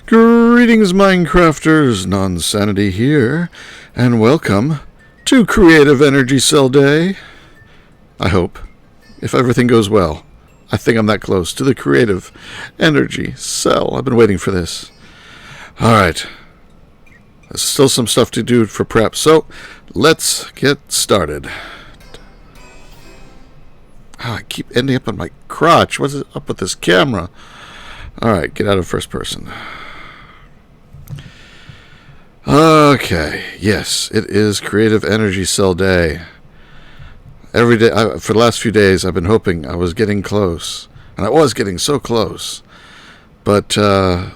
Greetings, Minecrafters, Nonsanity here, and welcome to Creative Energy Cell Day. I hope, if everything goes well. I think I'm that close to the Creative Energy Cell. I've been waiting for this. Alright, there's still some stuff to do for prep, so let's get started. I keep ending up on my crotch. What's up with this camera? Alright, get out of first person. Okay, yes, it is Creative Energy Cell Day. Every day, for the last few days, I've been hoping I was getting close. And I was getting so close. But the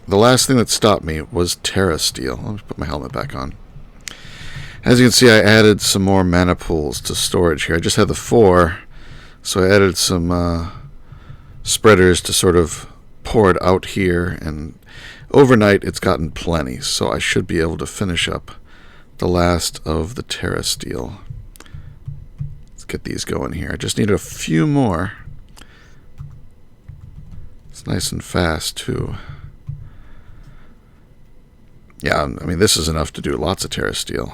last thing that stopped me was Terra Steel. Let me put my helmet back on. As you can see, I added some more mana pools to storage here. I just had the 4, so I added some spreaders to sort of pour it out here, and overnight it's gotten plenty, so I should be able to finish up the last of the Terra Steel. Let's get these going here. I just need a few more. It's nice and fast too. Yeah, I mean, this is enough to do lots of Terra Steel.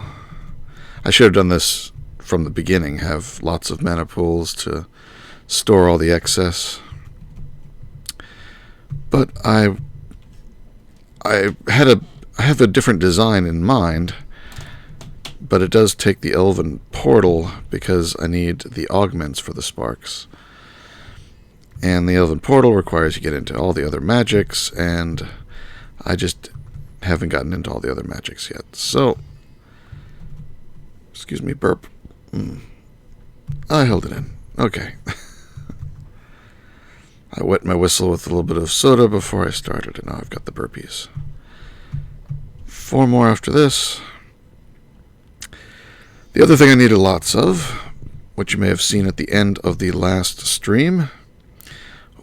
I should have done this from the beginning, have lots of mana pools to store all the excess. But I have a different design in mind, but it does take the Elven Portal because I need the augments for the sparks. And the Elven Portal requires you get into all the other magics, and I just haven't gotten into all the other magics yet. So, excuse me, burp. I held it in. Okay. I wet my whistle with a little bit of soda before I started, and now I've got the burpees. 4 more after this. The other thing I needed lots of, which you may have seen at the end of the last stream,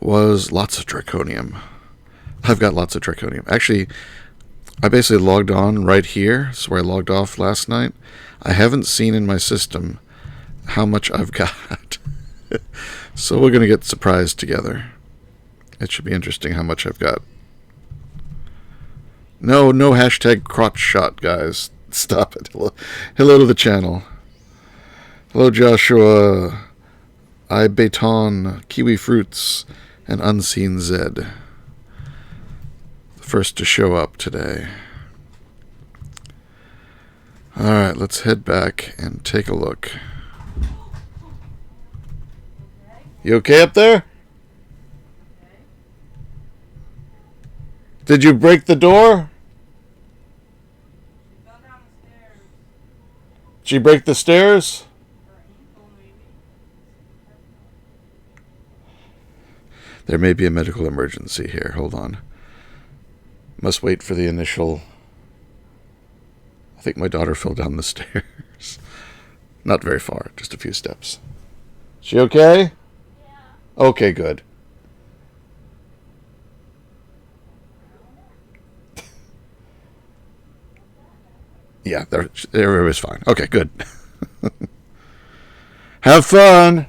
was lots of draconium. I've got lots of draconium. Actually, I basically logged on right here, so where I logged off last night. I haven't seen in my system how much I've got. So we're going to get surprised together. It should be interesting how much I've got. No hashtag crotch shot, guys. Stop it. Hello to the channel. Hello, Joshua, iBeton, Kiwi Fruits, and Unseen Zed. The first to show up today. Alright, let's head back and take a look. You okay up there? Did you break the door? She fell down the stairs. Did she break the stairs? Her ankle, maybe. There may be a medical emergency here. Hold on. Must wait for the initial... I think my daughter fell down the stairs. Not very far, just a few steps. She okay? Yeah. Okay, good. Yeah, everybody's fine. Okay, good. Have fun.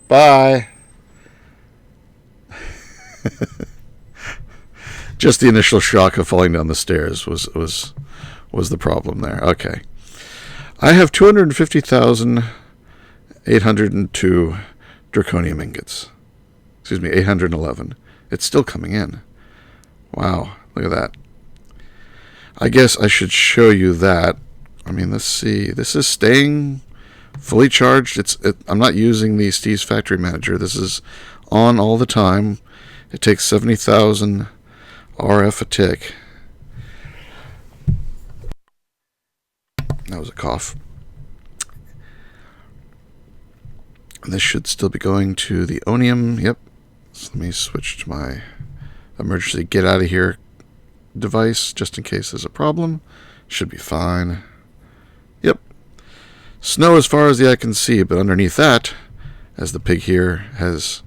Bye. Just the initial shock of falling down the stairs was the problem there. Okay. I have 250,802 draconium ingots. Excuse me, 811. It's still coming in. Wow, look at that. I guess I should show you that. I mean, let's see. This is staying fully charged. I'm not using the Steve's Factory Manager. This is on all the time. It takes 70,000 RF a tick. That was a cough. And this should still be going to the Onium. Yep. So let me switch to my emergency get out of here device just in case there's a problem. Should be fine. Yep. Snow as far as the eye can see, but underneath that, as the pig here has...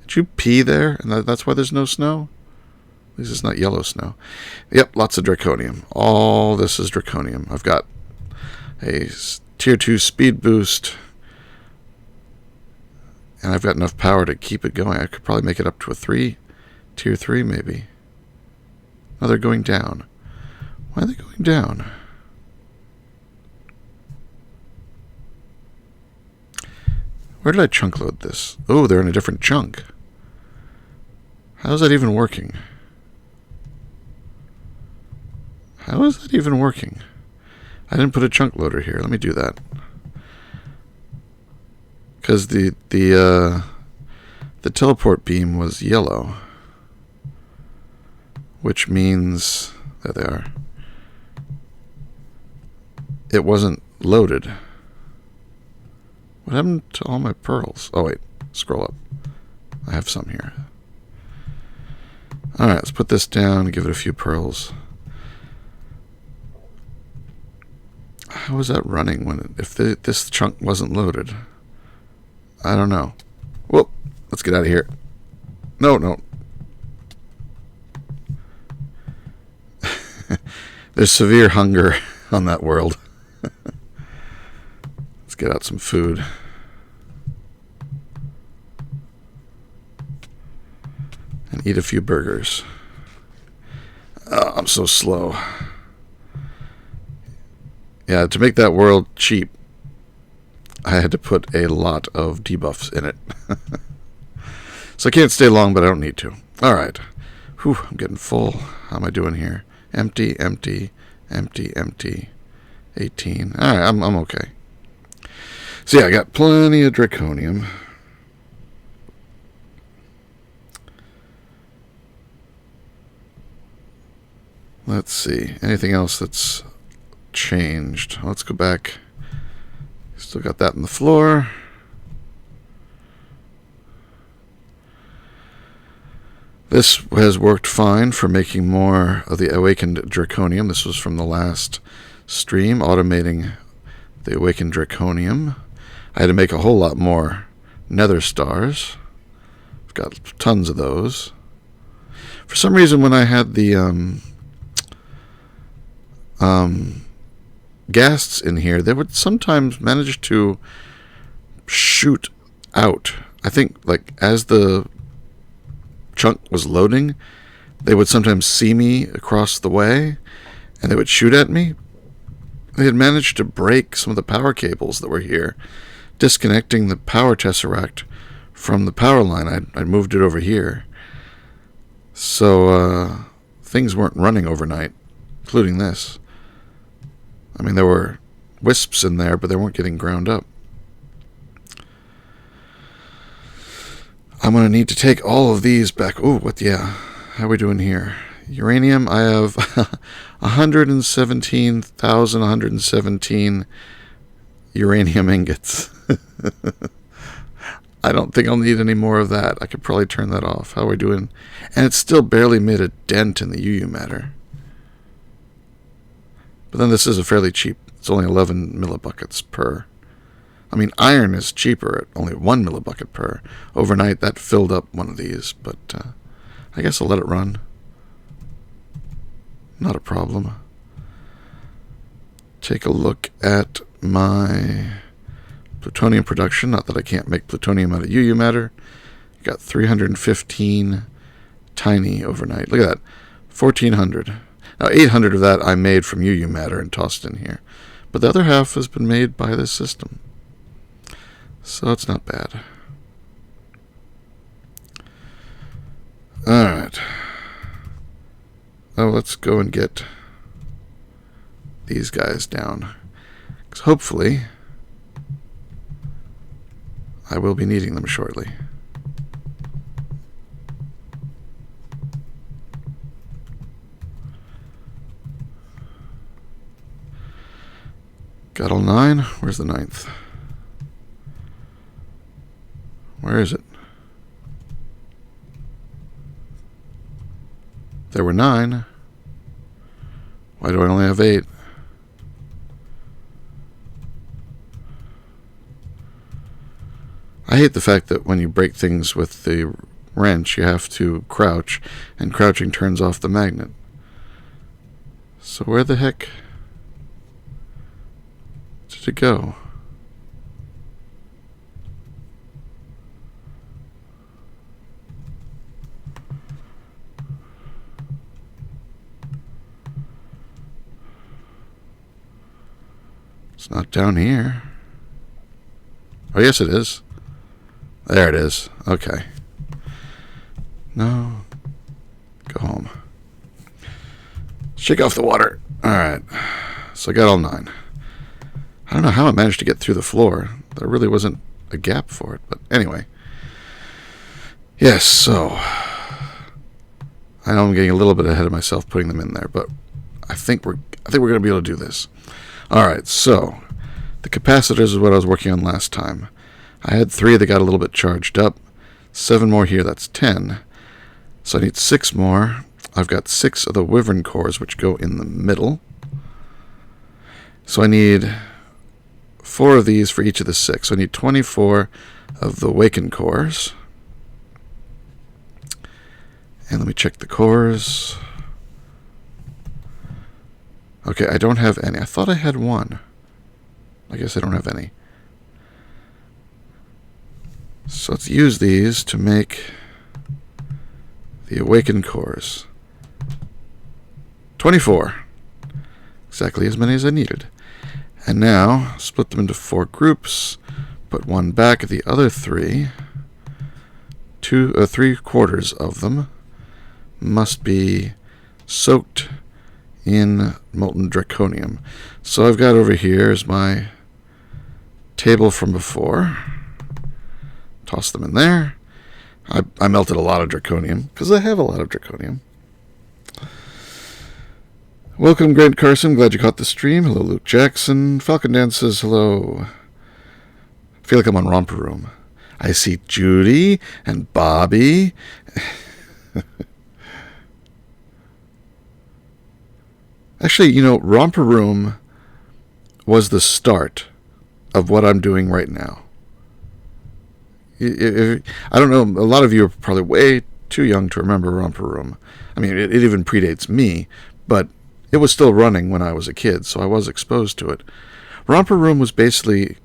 Did you pee there? And that's why there's no snow? At least it's not yellow snow. Yep, lots of draconium. All this is draconium. I've got a tier 2 speed boost, and I've got enough power to keep it going. I could probably make it up to a 3, tier 3 maybe. No, they're going down. Why are they going down? Where did I chunk load this? Oh, they're in a different chunk. How's that even working? How is that even working? I didn't put a chunk loader here. Let me do that. Because the teleport beam was yellow, which means there they are. It wasn't loaded. What happened to all my pearls? Oh wait, scroll up. I have some here. All right, let's put this down and give it a few pearls. How is that running when this chunk wasn't loaded? I don't know. Whoop! Let's get out of here. No. There's severe hunger on that world. Let's get out some food. And eat a few burgers. Oh, I'm so slow. Yeah, to make that world cheap, I had to put a lot of debuffs in it. So I can't stay long, but I don't need to. Alright. Whew, I'm getting full. How am I doing here? Empty. 18. Alright, I'm okay. So yeah, I got plenty of draconium. Let's see. Anything else that's changed? Let's go back. Still got that on the floor. This has worked fine for making more of the awakened draconium. This was from the last stream, automating the awakened draconium. I had to make a whole lot more nether stars. I've got tons of those. For some reason, when I had the ghasts in here, they would sometimes manage to shoot out. I think, like, as the chunk was loading, they would sometimes see me across the way, and they would shoot at me. They had managed to break some of the power cables that were here, disconnecting the power tesseract from the power line. I'd moved it over here. So, things weren't running overnight, including this. I mean, there were wisps in there, but they weren't getting ground up. I'm going to need to take all of these back. Ooh, how are we doing here? Uranium, I have 117,117 uranium ingots. I don't think I'll need any more of that. I could probably turn that off. How are we doing? And it's still barely made a dent in the UU matter. But then this is a fairly cheap. It's only 11 millibuckets per. I mean, iron is cheaper at only 1 millibucket per. Overnight, that filled up one of these, but I guess I'll let it run. Not a problem. Take a look at my plutonium production. Not that I can't make plutonium out of UU matter. Got 315 tiny overnight. Look at that. 1,400. Now, 800 of that I made from UU matter and tossed in here. But the other half has been made by this system. So it's not bad. Alright. Oh, let's go and get these guys down. Because hopefully I will be needing them shortly. Got all 9. Where's the 9th? Where is it? There were 9. Why do I only have 8? I hate the fact that when you break things with the wrench, you have to crouch, and crouching turns off the magnet. So where the heck did it go? It's not down here. Oh, yes, it is. There it is. Okay. No. Go home. Shake off the water. Alright. So I got all 9. I don't know how I managed to get through the floor. There really wasn't a gap for it. But anyway. Yes, so. I know I'm getting a little bit ahead of myself putting them in there, but I think we're going to be able to do this. Alright, so. The capacitors is what I was working on last time. I had 3 that got a little bit charged up. 7 more here, that's 10. So I need 6 more. I've got 6 of the Wyvern cores, which go in the middle. So I need 4 of these for each of the 6. So I need 24 of the Awaken cores. And let me check the cores. Okay, I don't have any. I thought I had 1. I guess I don't have any. So let's use these to make the Awaken cores. 24. Exactly as many as I needed. And now, split them into 4 groups. Put 1 back at the other 3. 3/4 of them must be soaked in molten draconium. So I've got over here is my table from before. Toss them in there. I melted a lot of draconium, because I have a lot of draconium. Welcome, Grant Carson. Glad you caught the stream. Hello, Luke Jackson. Falcon Dances, hello. I feel like I'm on Romper Room. I see Judy and Bobby. Actually, you know, Romper Room was the start of what I'm doing right now. I don't know, a lot of you are probably way too young to remember Romper Room. I mean, it even predates me, but it was still running when I was a kid, so I was exposed to it. Romper Room was basically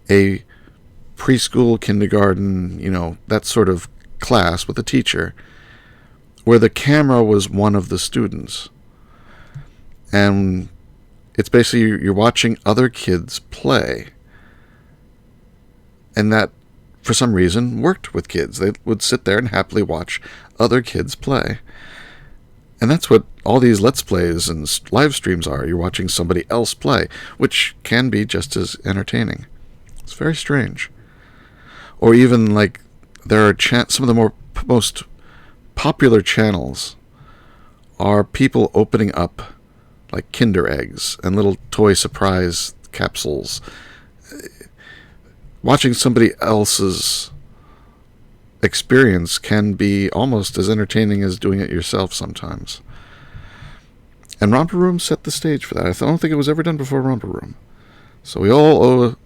a preschool, kindergarten, you know, that sort of class with a teacher, where the camera was one of the students. And it's basically you're watching other kids play. And that, for some reason, worked with kids. They would sit there and happily watch other kids play. And that's what all these Let's Plays and live streams are. You're watching somebody else play, which can be just as entertaining. It's very strange. Or even, like, there are some of the most popular channels are people opening up, like, Kinder eggs and little toy surprise capsules. Watching somebody else's experience can be almost as entertaining as doing it yourself sometimes. And Romper Room set the stage for that. I don't think it was ever done before Romper Room. So we all owe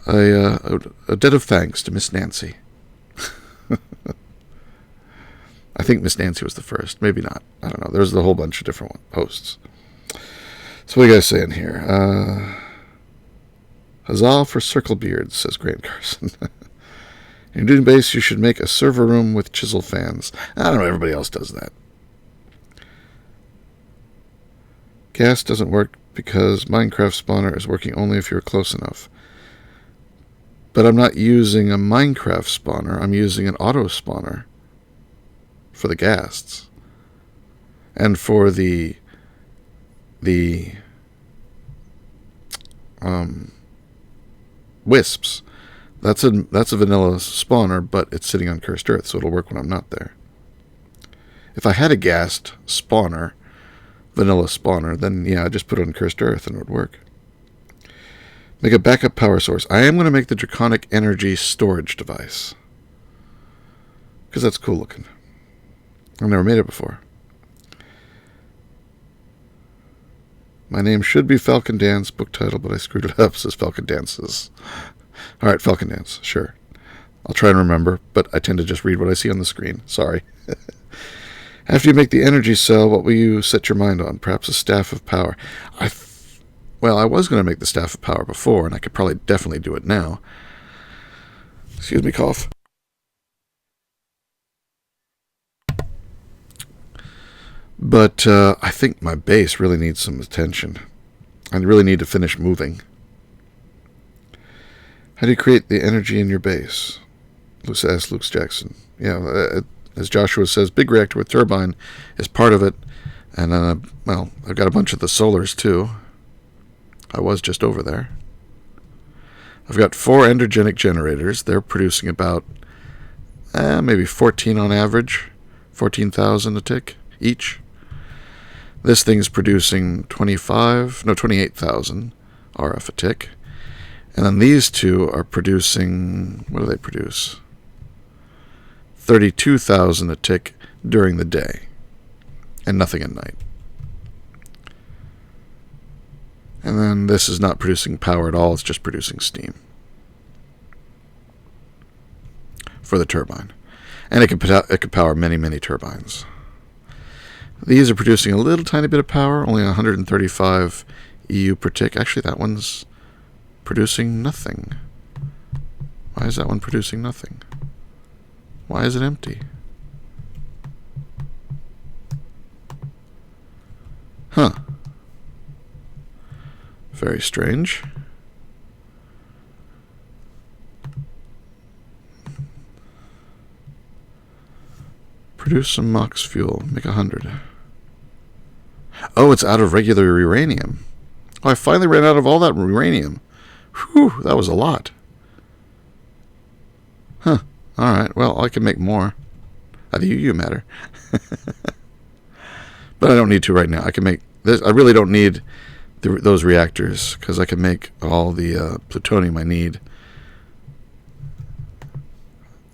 a debt of thanks to Miss Nancy. I think Miss Nancy was the first. Maybe not. I don't know. There's a whole bunch of different hosts. So what are you guys saying here? Huzzah for circle beards, says Grant Carson. In Dune Base, you should make a server room with chisel fans. I don't know. Everybody else does that. Gas doesn't work because Minecraft spawner is working only if you're close enough. But I'm not using a Minecraft spawner. I'm using an auto spawner for the ghasts. And for the wisps. That's a vanilla spawner, but it's sitting on cursed earth, so it'll work when I'm not there. If I had a ghast spawner, vanilla spawner, then yeah, I'd just put it on cursed earth and it would work. Make a backup power source. I am going to make the draconic energy storage device. Because that's cool looking. I've never made it before. My name should be Falcon Dance, book title, but I screwed it up, says Falcon Dances. Alright, Falcon Dance, sure. I'll try and remember, but I tend to just read what I see on the screen. Sorry. After you make the energy cell, what will you set your mind on? Perhaps a staff of power. Well, I was going to make the staff of power before, and I could probably definitely do it now. Excuse me, cough. But I think my base really needs some attention. I really need to finish moving. How do you create the energy in your base? Asks Luke Jackson. Yeah, as Joshua says, big reactor with turbine is part of it. And, I've got a bunch of the solars, too. I was just over there. I've got 4 endogenic generators. They're producing about maybe 14 on average. 14,000 a tick each. This thing's producing 28,000 RF a tick. And then these two are producing, what do they produce? 32,000 a tick during the day. And nothing at night. And then this is not producing power at all, it's just producing steam. For the turbine. And it could power many, many turbines. These are producing a little tiny bit of power, only 135 EU per tick. Actually, that one's producing nothing. Why is that one producing nothing? Why is it empty? Huh. Very strange. Produce some MOX fuel. Make 100. Oh, it's out of regular uranium. Oh, I finally ran out of all that uranium. Whew, that was a lot. Huh. Alright, well, I can make more. Out of UU matter. But I don't need to right now. I can make this. I really don't need those reactors, because I can make all the plutonium I need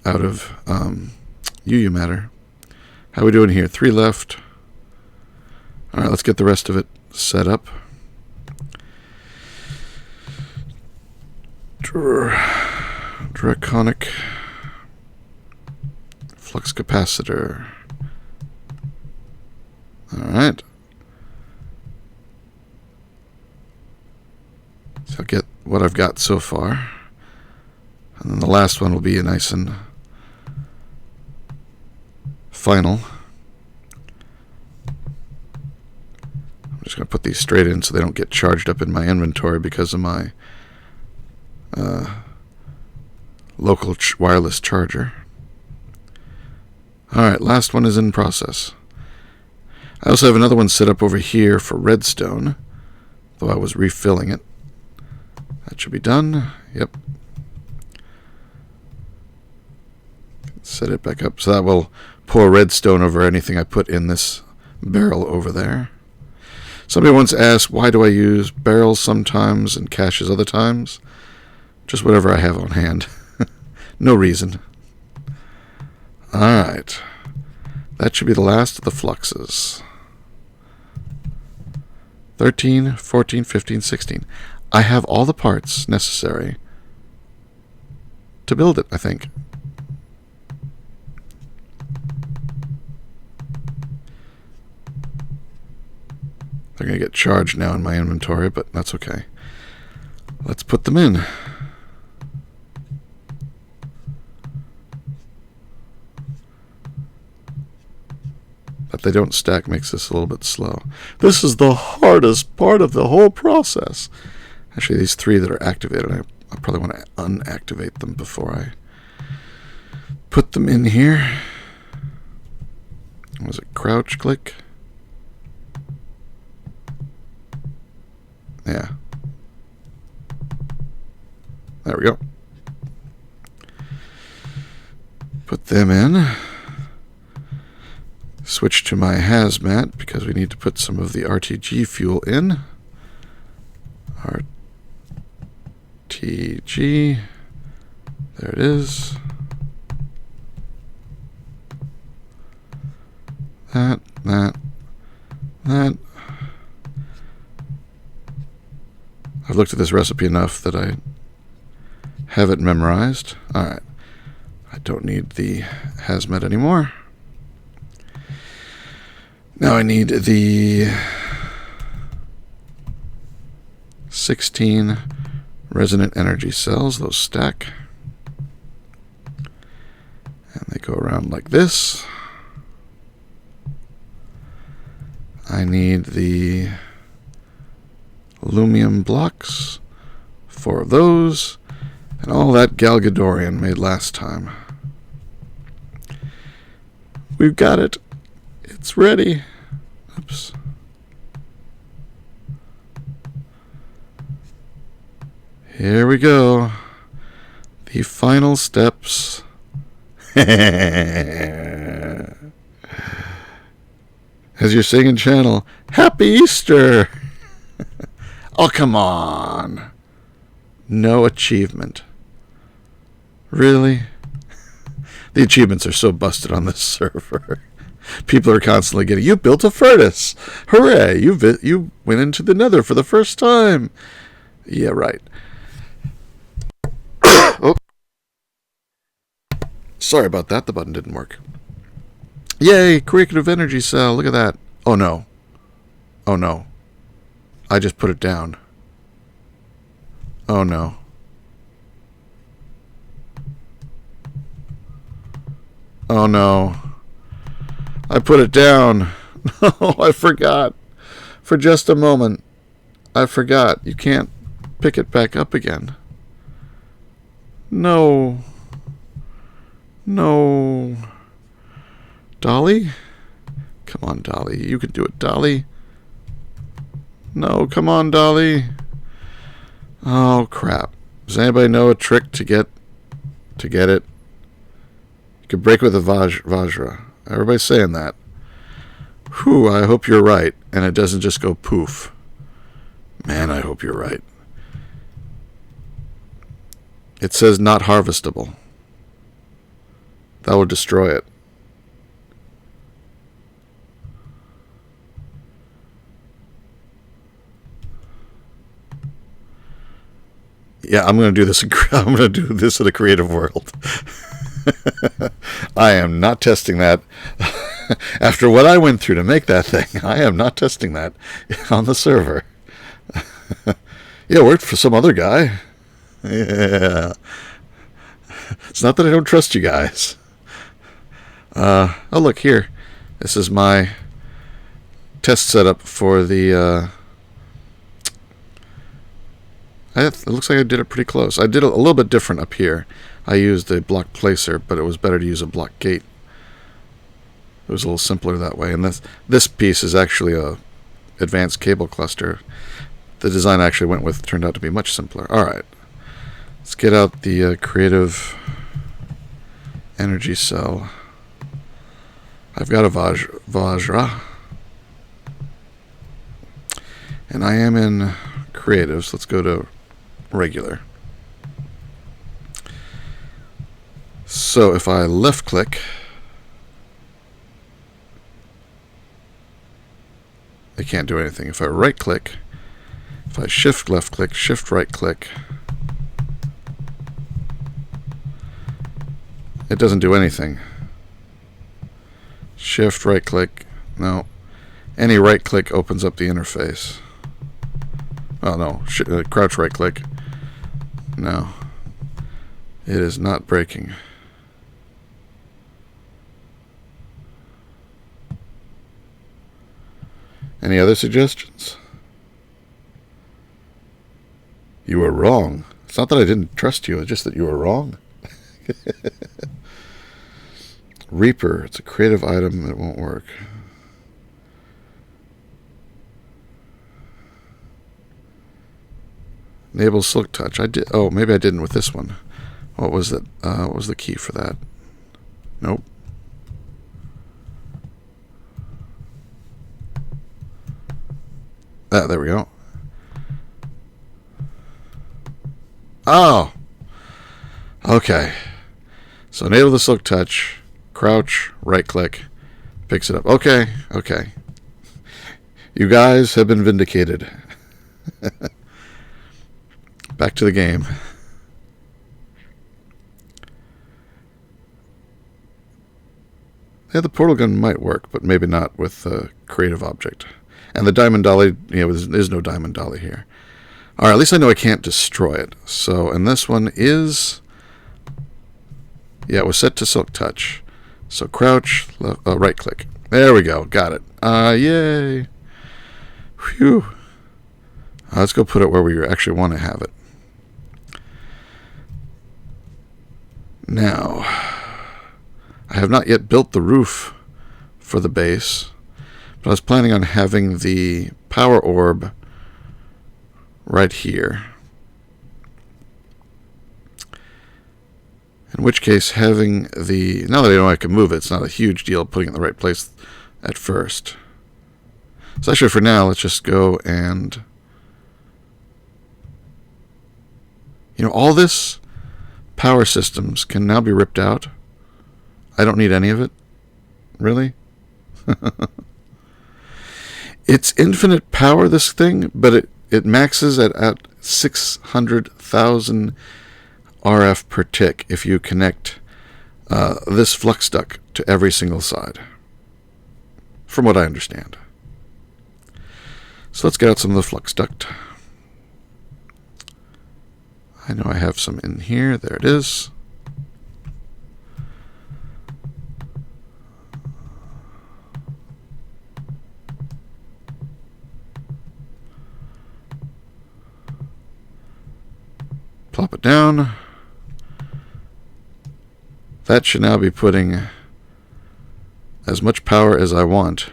out of UU matter. How are we doing here? 3 left. Alright, let's get the rest of it set up. Draconic flux capacitor. Alright. So I'll get what I've got so far. And then the last one will be nice and final. I'm just going to put these straight in so they don't get charged up in my inventory because of my local wireless charger. Alright, last one is in process. I also have another one set up over here for redstone, though I was refilling it. That should be done. Yep. Set it back up so that will pour redstone over anything I put in this barrel over there. Somebody once asked, why do I use barrels sometimes and caches other times? Just whatever I have on hand. No reason. Alright. That should be the last of the fluxes. 13, 14, 15, 16. I have all the parts necessary to build it, I think. They're going to get charged now in my inventory, but that's okay. Let's put them in. That they don't stack makes this a little bit slow. This is the hardest part of the whole process. Actually, these 3 that are activated, I probably want to unactivate them before I put them in here. Was it crouch click? Yeah. There we go. Put them in. Switch to my hazmat because we need to put some of the RTG fuel in. RTG. There it is. That. I've looked at this recipe enough that I have it memorized. Alright. I don't need the hazmat anymore. Now I need the 16 resonant energy cells. Those stack. And they go around like this. I need the Aluminum blocks. 4 of those. And all that Galgadorian made last time. We've got it. It's ready. Oops. Here we go. The final steps. As you're singing channel, Happy Easter! Oh, come on. No achievement. Really? The achievements are so busted on this server. People are constantly getting, you built a furnace. Hooray, you went into the nether for the first time. Yeah, right. Oh. Sorry about that, the button didn't work. Yay, creative energy cell, look at that. Oh no. Oh no. I just put it down. Oh no. Oh no. I put it down. No, I forgot. For just a moment. I forgot. You can't pick it back up again. No. No. Dolly? Come on, Dolly. You can do it, Dolly. No, come on, Dolly. Oh, crap. Does anybody know a trick to get it? You could break with a Vajra. Everybody's saying that. Whew, I hope you're right, and it doesn't just go poof. Man, I hope you're right. It says not harvestable. That would destroy it. Yeah, I'm going to do this. I'm going to do this in a creative world. I am not testing that. After what I went through to make that thing, I am not testing that on the server. Yeah, it worked for some other guy. Yeah. It's not that I don't trust you guys. Oh, look here. This is my test setup for the... it looks like I did it pretty close. I did it a little bit different up here. I used a block placer, but it was better to use a block gate. It was a little simpler that way. And this piece is actually a advanced cable cluster. The design I actually went with turned out to be much simpler. Alright. Let's get out the creative energy cell. I've got a Vajra. And I am in creative, so let's go to regular. So if I left click, I can't do anything. If I right click, if I shift left click, shift right click, it doesn't do anything. Shift right click, no. Any right click opens up the interface. Oh no, crouch right click. No. It is not breaking. Any other suggestions? You were wrong. It's not that I didn't trust you, it's just that you were wrong. Reaper, it's a creative item that won't work. Enable silk touch. I did. Oh, maybe I didn't with this one. What was it? What was the key for that? Nope. There we go. Oh. Okay. So enable the silk touch. Crouch. Right click. Picks it up. Okay. Okay. You guys have been vindicated. Back to the game. Yeah, the portal gun might work, but maybe not with the creative object. And the diamond dolly, there's no diamond dolly here. Alright, at least I know I can't destroy it. So, and this one is... Yeah, it was set to silk touch. So crouch, right click. There we go, got it. Yay. Phew. Let's go put it where we actually want to have it. Now, I have not yet built the roof for the base, but I was planning on having the power orb right here. In which case, having the... Now that I know I can move it, it's not a huge deal putting it in the right place at first. So actually, for now, let's just go and... all this power systems can now be ripped out. I don't need any of it. Really? It's infinite power, this thing, but it maxes at 600,000 RF per tick if you connect this flux duct to every single side, from what I understand. So let's get out some of the flux duct. I know I have some in here. There it is. Plop it down. That should now be putting as much power as I want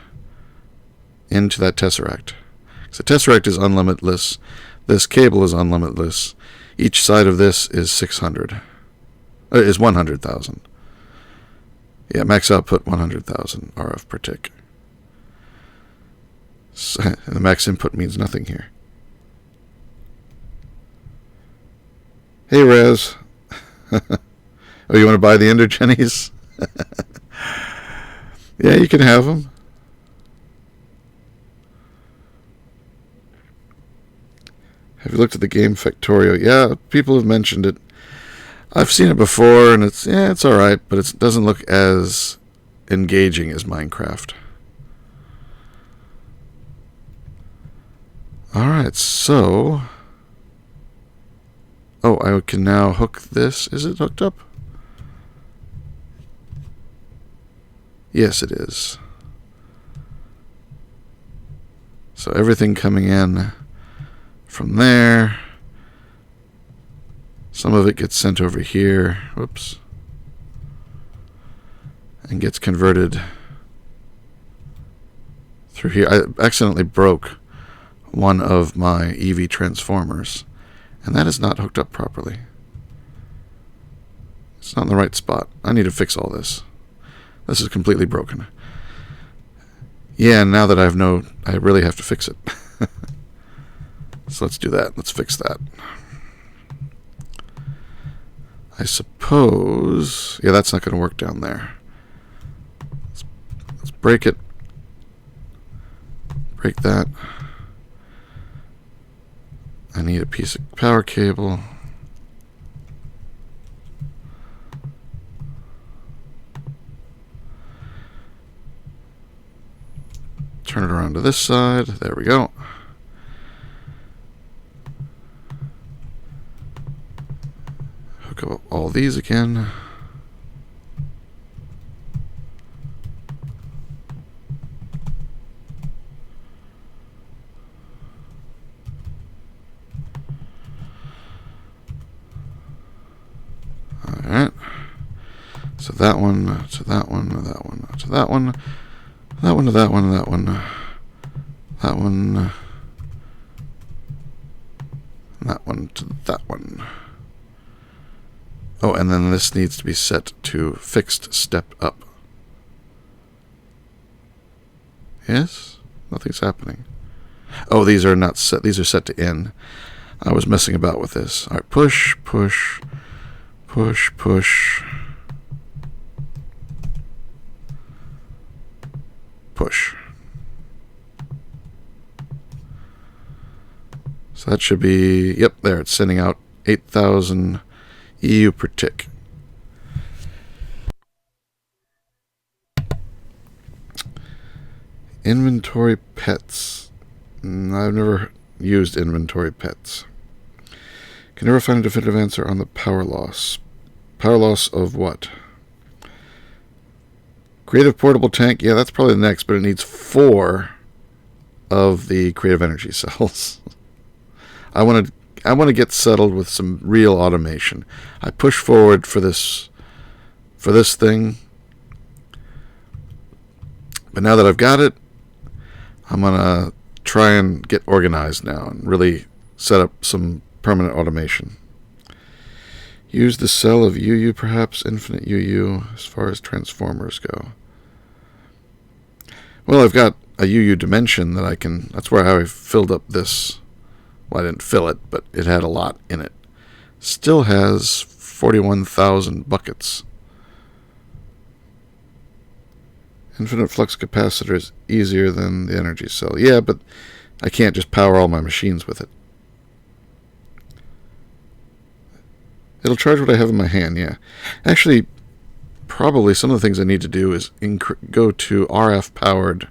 into that tesseract. So the tesseract is unlimitless. This cable is unlimitless. Each side of this is 100,000. Yeah, max output 100,000 RF per tick. So, and the max input means nothing here. Hey, Raz. Oh, you want to buy the Ender Jennies? Yeah, you can have them. Have you looked at the game Factorio? Yeah, people have mentioned it. I've seen it before, and it's alright, but it doesn't look as engaging as Minecraft. Alright, so... Oh, I can now hook this. Is it hooked up? Yes, it is. So everything coming in from there. Some of it gets sent over here. Whoops. And gets converted through here. I accidentally broke one of my EV transformers, and that is not hooked up properly. It's not in the right spot. I need to fix all this. This is completely broken. Yeah, now that I really have to fix it. So let's do that. Let's fix that. I suppose... Yeah, that's not going to work down there. Let's break it. Break that. I need a piece of power cable. Turn it around to this side. There we go. Hook up all these again. Alright. So that one to that one, that one to that one. That one to that one, that one, that one, that one to that one. Oh, and then this needs to be set to fixed step up. Yes? Nothing's happening. Oh, these are not set. These are set to in. I was messing about with this. All right, push, push, push, push. Push. So that should be, yep, there, it's sending out 8,000 EU per tick. Inventory pets. I've never used inventory pets. Can never find a definitive answer on the power loss. Power loss of what? Creative portable tank, yeah, that's probably the next, but it needs 4 of the creative energy cells. I want to get settled with some real automation. I push forward for this thing, but now that I've got it, I'm gonna try and get organized now and really set up some permanent automation. Use the cell of UU, perhaps infinite UU, as far as transformers go. Well, I've got a UU dimension that I can. That's where I filled up this. Well, I didn't fill it, but it had a lot in it. Still has 41,000 buckets. Infinite flux capacitor is easier than the energy cell. Yeah, but I can't just power all my machines with it. It'll charge what I have in my hand, yeah. Actually, probably some of the things I need to do is go to RF-powered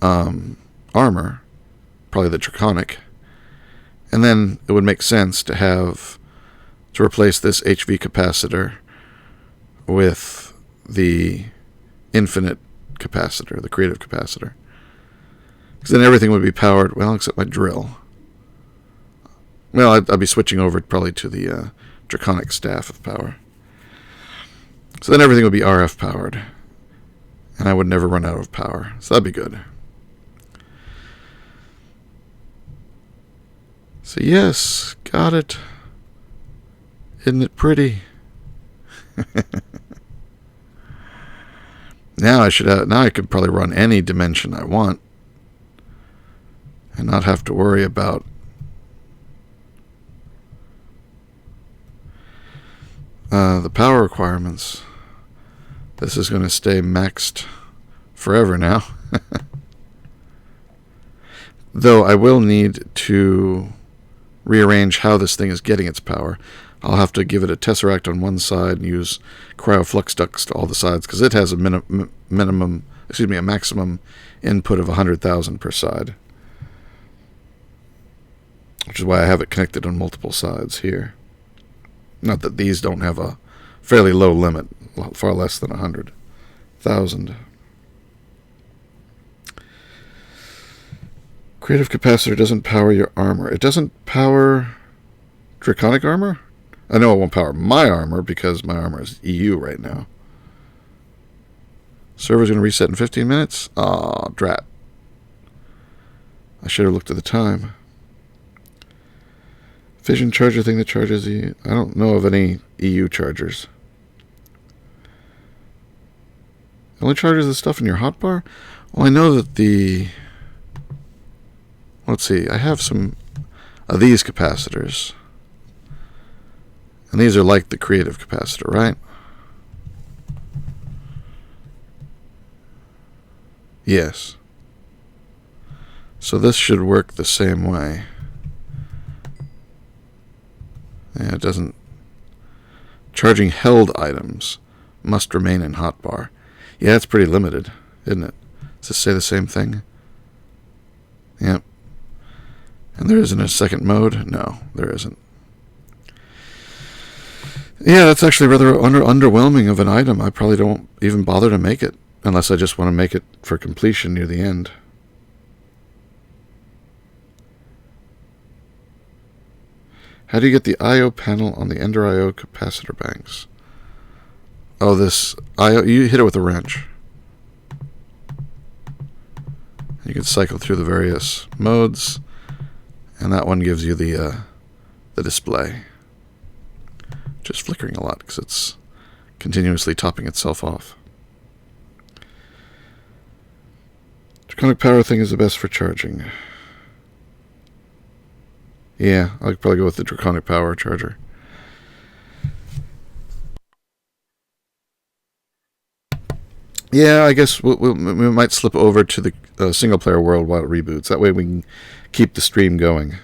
armor, probably the draconic, and then it would make sense to replace this HV capacitor with the infinite capacitor, the creative capacitor. Because then everything would be powered, well, except my drill. Well, I'd be switching over probably to the draconic staff of power. So then everything would be RF powered. And I would never run out of power. So that'd be good. So yes, got it. Isn't it pretty? Now I could probably run any dimension I want and not have to worry about the power requirements. This is going to stay maxed forever now. Though I will need to rearrange how this thing is getting its power. I'll have to give it a tesseract on one side and use cryoflux ducts to all the sides because it has a maximum input of 100,000 per side. Which is why I have it connected on multiple sides here. Not that these don't have a fairly low limit, far less than 100,000. Creative capacitor doesn't power your armor. It doesn't power draconic armor? I know it won't power my armor because my armor is EU right now. Server's going to reset in 15 minutes? Aw, drat. I should have looked at the time. Fission charger thing that charges EU. I don't know of any EU chargers. It only charges the stuff in your hotbar? Well, I know that let's see, I have some of these capacitors. And these are like the creative capacitor, right? Yes. So this should work the same way. Yeah, it doesn't. Charging held items must remain in hotbar. Yeah, it's pretty limited, isn't it? Does it say the same thing? Yep. And there isn't a second mode? No, there isn't. Yeah, that's actually rather underwhelming of an item. I probably don't even bother to make it, unless I just want to make it for completion near the end. How do you get the I/O panel on the Ender I/O capacitor banks? Oh, this I/O, you hit it with a wrench. You can cycle through the various modes, and that one gives you the display. Just flickering a lot because it's continuously topping itself off. Draconic power thing is the best for charging. Yeah, I'll probably go with the draconic power charger. Yeah, I guess we might slip over to the single-player world while it reboots. That way we can keep the stream going.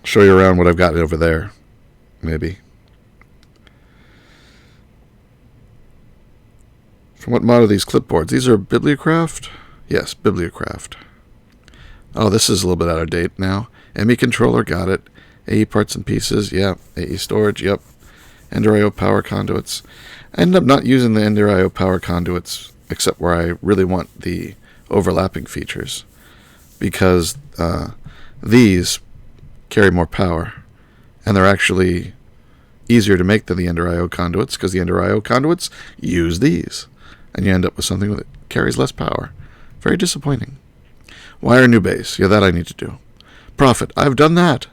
Show you around what I've got over there. Maybe. From what mod are these clipboards? These are Bibliocraft? Yes, Bibliocraft. Oh, this is a little bit out of date now. ME controller, got it. AE parts and pieces, yep. AE storage, yep. Ender I/O power conduits. I ended up not using the Ender I/O power conduits except where I really want the overlapping features. Because these carry more power. And they're actually easier to make than the Ender IO conduits, because the Ender IO conduits use these. And you end up with something that carries less power. Very disappointing. Wire new base. Yeah, that I need to do. Profit. I've done that.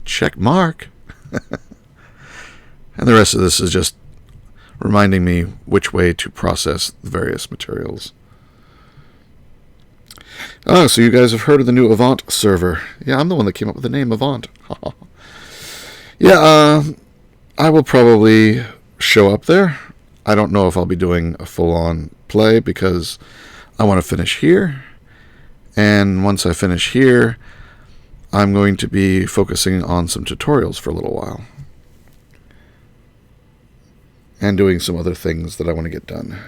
Check mark. And the rest of this is just reminding me which way to process the various materials. Oh, so you guys have heard of the new Avant server. Yeah, I'm the one that came up with the name Avant. Yeah, I will probably show up there. I don't know if I'll be doing a full-on play because I want to finish here. And once I finish here, I'm going to be focusing on some tutorials for a little while. And doing some other things that I want to get done.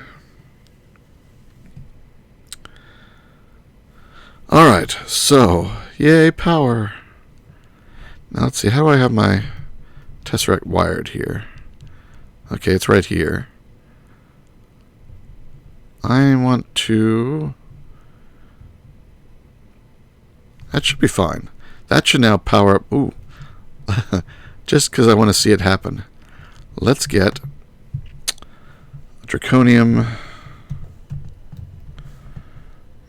Alright, so, yay, power. Now let's see, how do I have my Tesseract wired here? Okay, it's right here. I want to... That should be fine. That should now power up... Ooh. Just because I want to see it happen. Let's get... Draconium...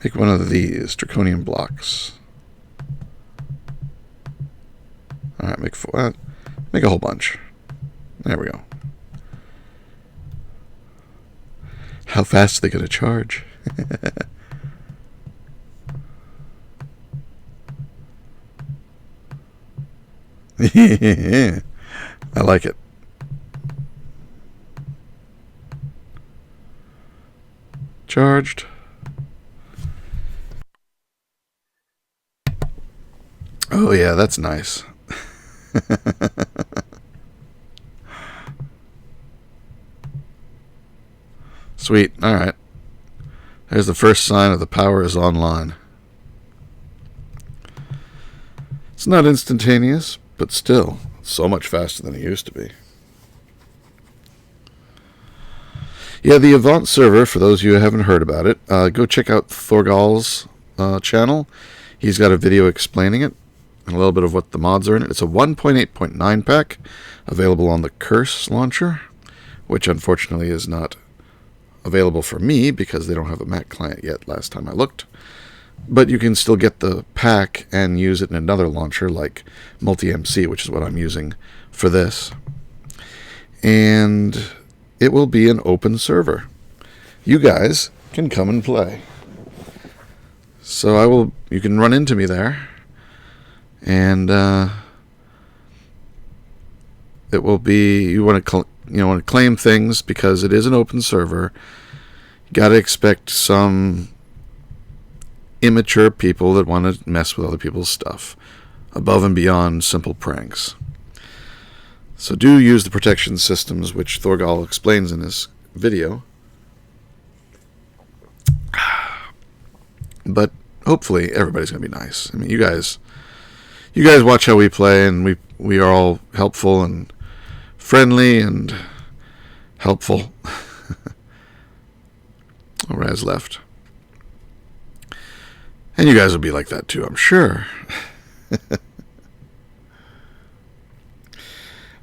Make one of these draconium blocks. Alright, make a whole bunch. There we go. How fast are they going to charge? I like it. Charged. Oh yeah, that's nice. Sweet. Alright. There's the first sign of the power is online. It's not instantaneous, but still, so much faster than it used to be. Yeah, the Avant server, for those of you who haven't heard about it, go check out Thorgal's channel. He's got a video explaining it, and a little bit of what the mods are in it. It's a 1.8.9 pack, available on the Curse launcher, which unfortunately is not available for me because they don't have a Mac client yet last time I looked. But you can still get the pack and use it in another launcher like Multi-MC, which is what I'm using for this. And it will be an open server. You guys can come and play. So you can run into me there. And it will be, you want to claim things because it is an open server. You got to expect some immature people that want to mess with other people's stuff above and beyond simple pranks. So do use the protection systems which Thorgal explains in his video. But hopefully everybody's going to be nice. I mean, you guys watch how we play, and we are all helpful and friendly and helpful. Oh, Raz left. And you guys will be like that too, I'm sure.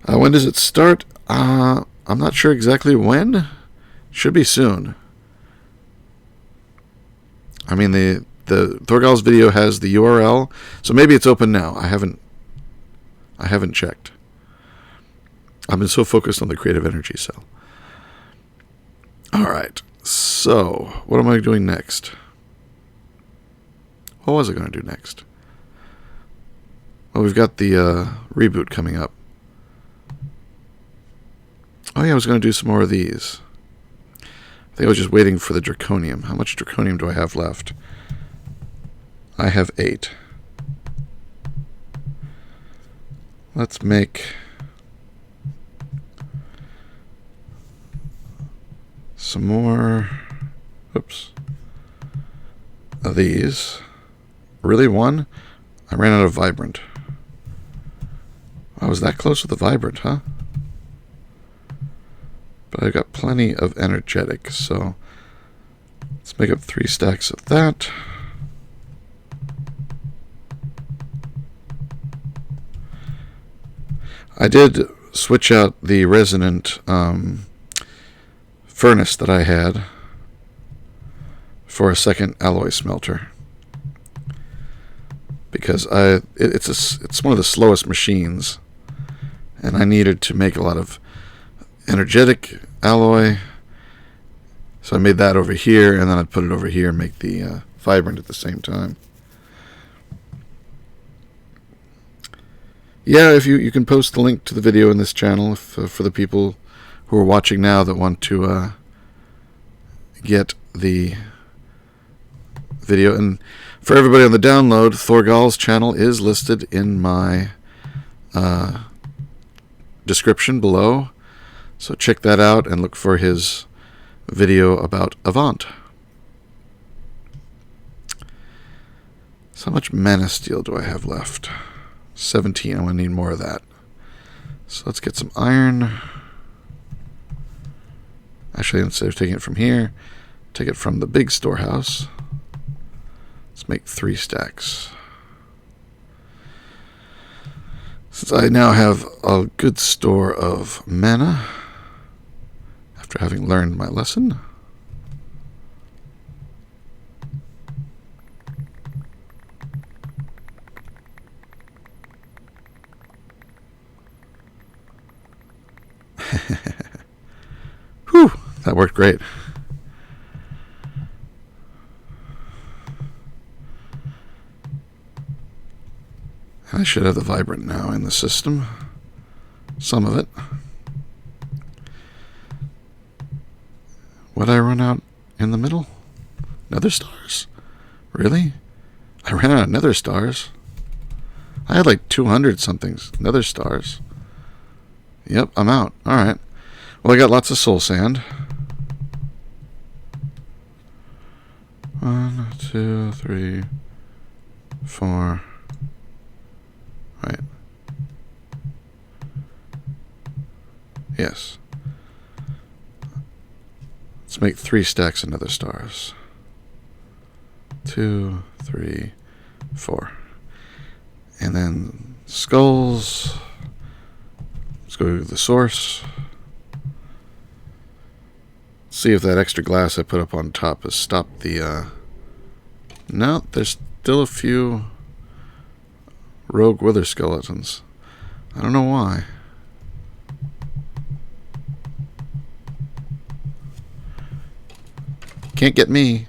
When does it start? I'm not sure exactly when. Should be soon. I mean, the Thorgal's video has the URL, so maybe it's open now. I haven't checked. I've been so focused on the creative energy cell. All right. So, what am I doing next? What was I going to do next? Well, we've got the reboot coming up. Oh yeah, I was going to do some more of these. I think I was just waiting for the draconium. How much draconium do I have left? I have 8. Let's make some more. Oops. Of these. Really, one? I ran out of vibrant. I was that close with the vibrant, huh? But I've got plenty of energetic, so let's make up 3 stacks of that. I did switch out the resonant furnace that I had for a second alloy smelter, because it's one of the slowest machines, and I needed to make a lot of energetic alloy, so I made that over here, and then I'd put it over here and make the vibrant at the same time. Yeah, if you can post the link to the video in this channel for the people who are watching now that want to get the video. And for everybody on the download, Thorgal's channel is listed in my description below, so check that out and look for his video about Avant. So how much mana steel do I have left? 17. I'm going to need more of that. So let's get some iron. Actually, instead of taking it from here, take it from the big storehouse. Let's make 3 stacks. Since I now have a good store of mana, after having learned my lesson, whew, that worked great. I should have the vibrant now in the system. Some of it. Would I run out in the middle? Nether stars? Really? I ran out of nether stars. I had like 200 somethings nether stars. Yep, I'm out. Alright. Well, I got lots of soul sand. 1, 2, 3, 4. Right. Yes. Let's make 3 stacks of nether stars. 2, 3, 4. And then skulls. Let's go to the source. See if that extra glass I put up on top has stopped the no, there's still a few rogue wither skeletons. I don't know why. Can't get me.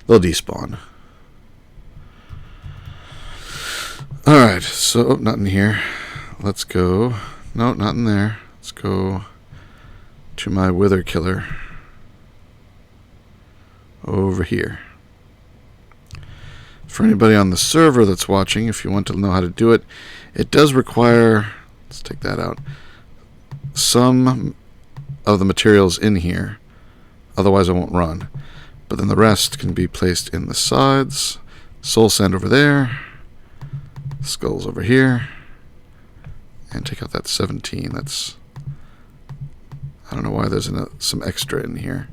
They'll despawn. Alright, so not in here. Let's go. No, not in there. Let's go to my wither killer over here. For anybody on the server that's watching, if you want to know how to do it, it does require, let's take that out, some of the materials in here, otherwise I won't run. But then the rest can be placed in the sides. Soul sand over there, skulls over here, and take out that 17. That's, I don't know why there's some extra in here.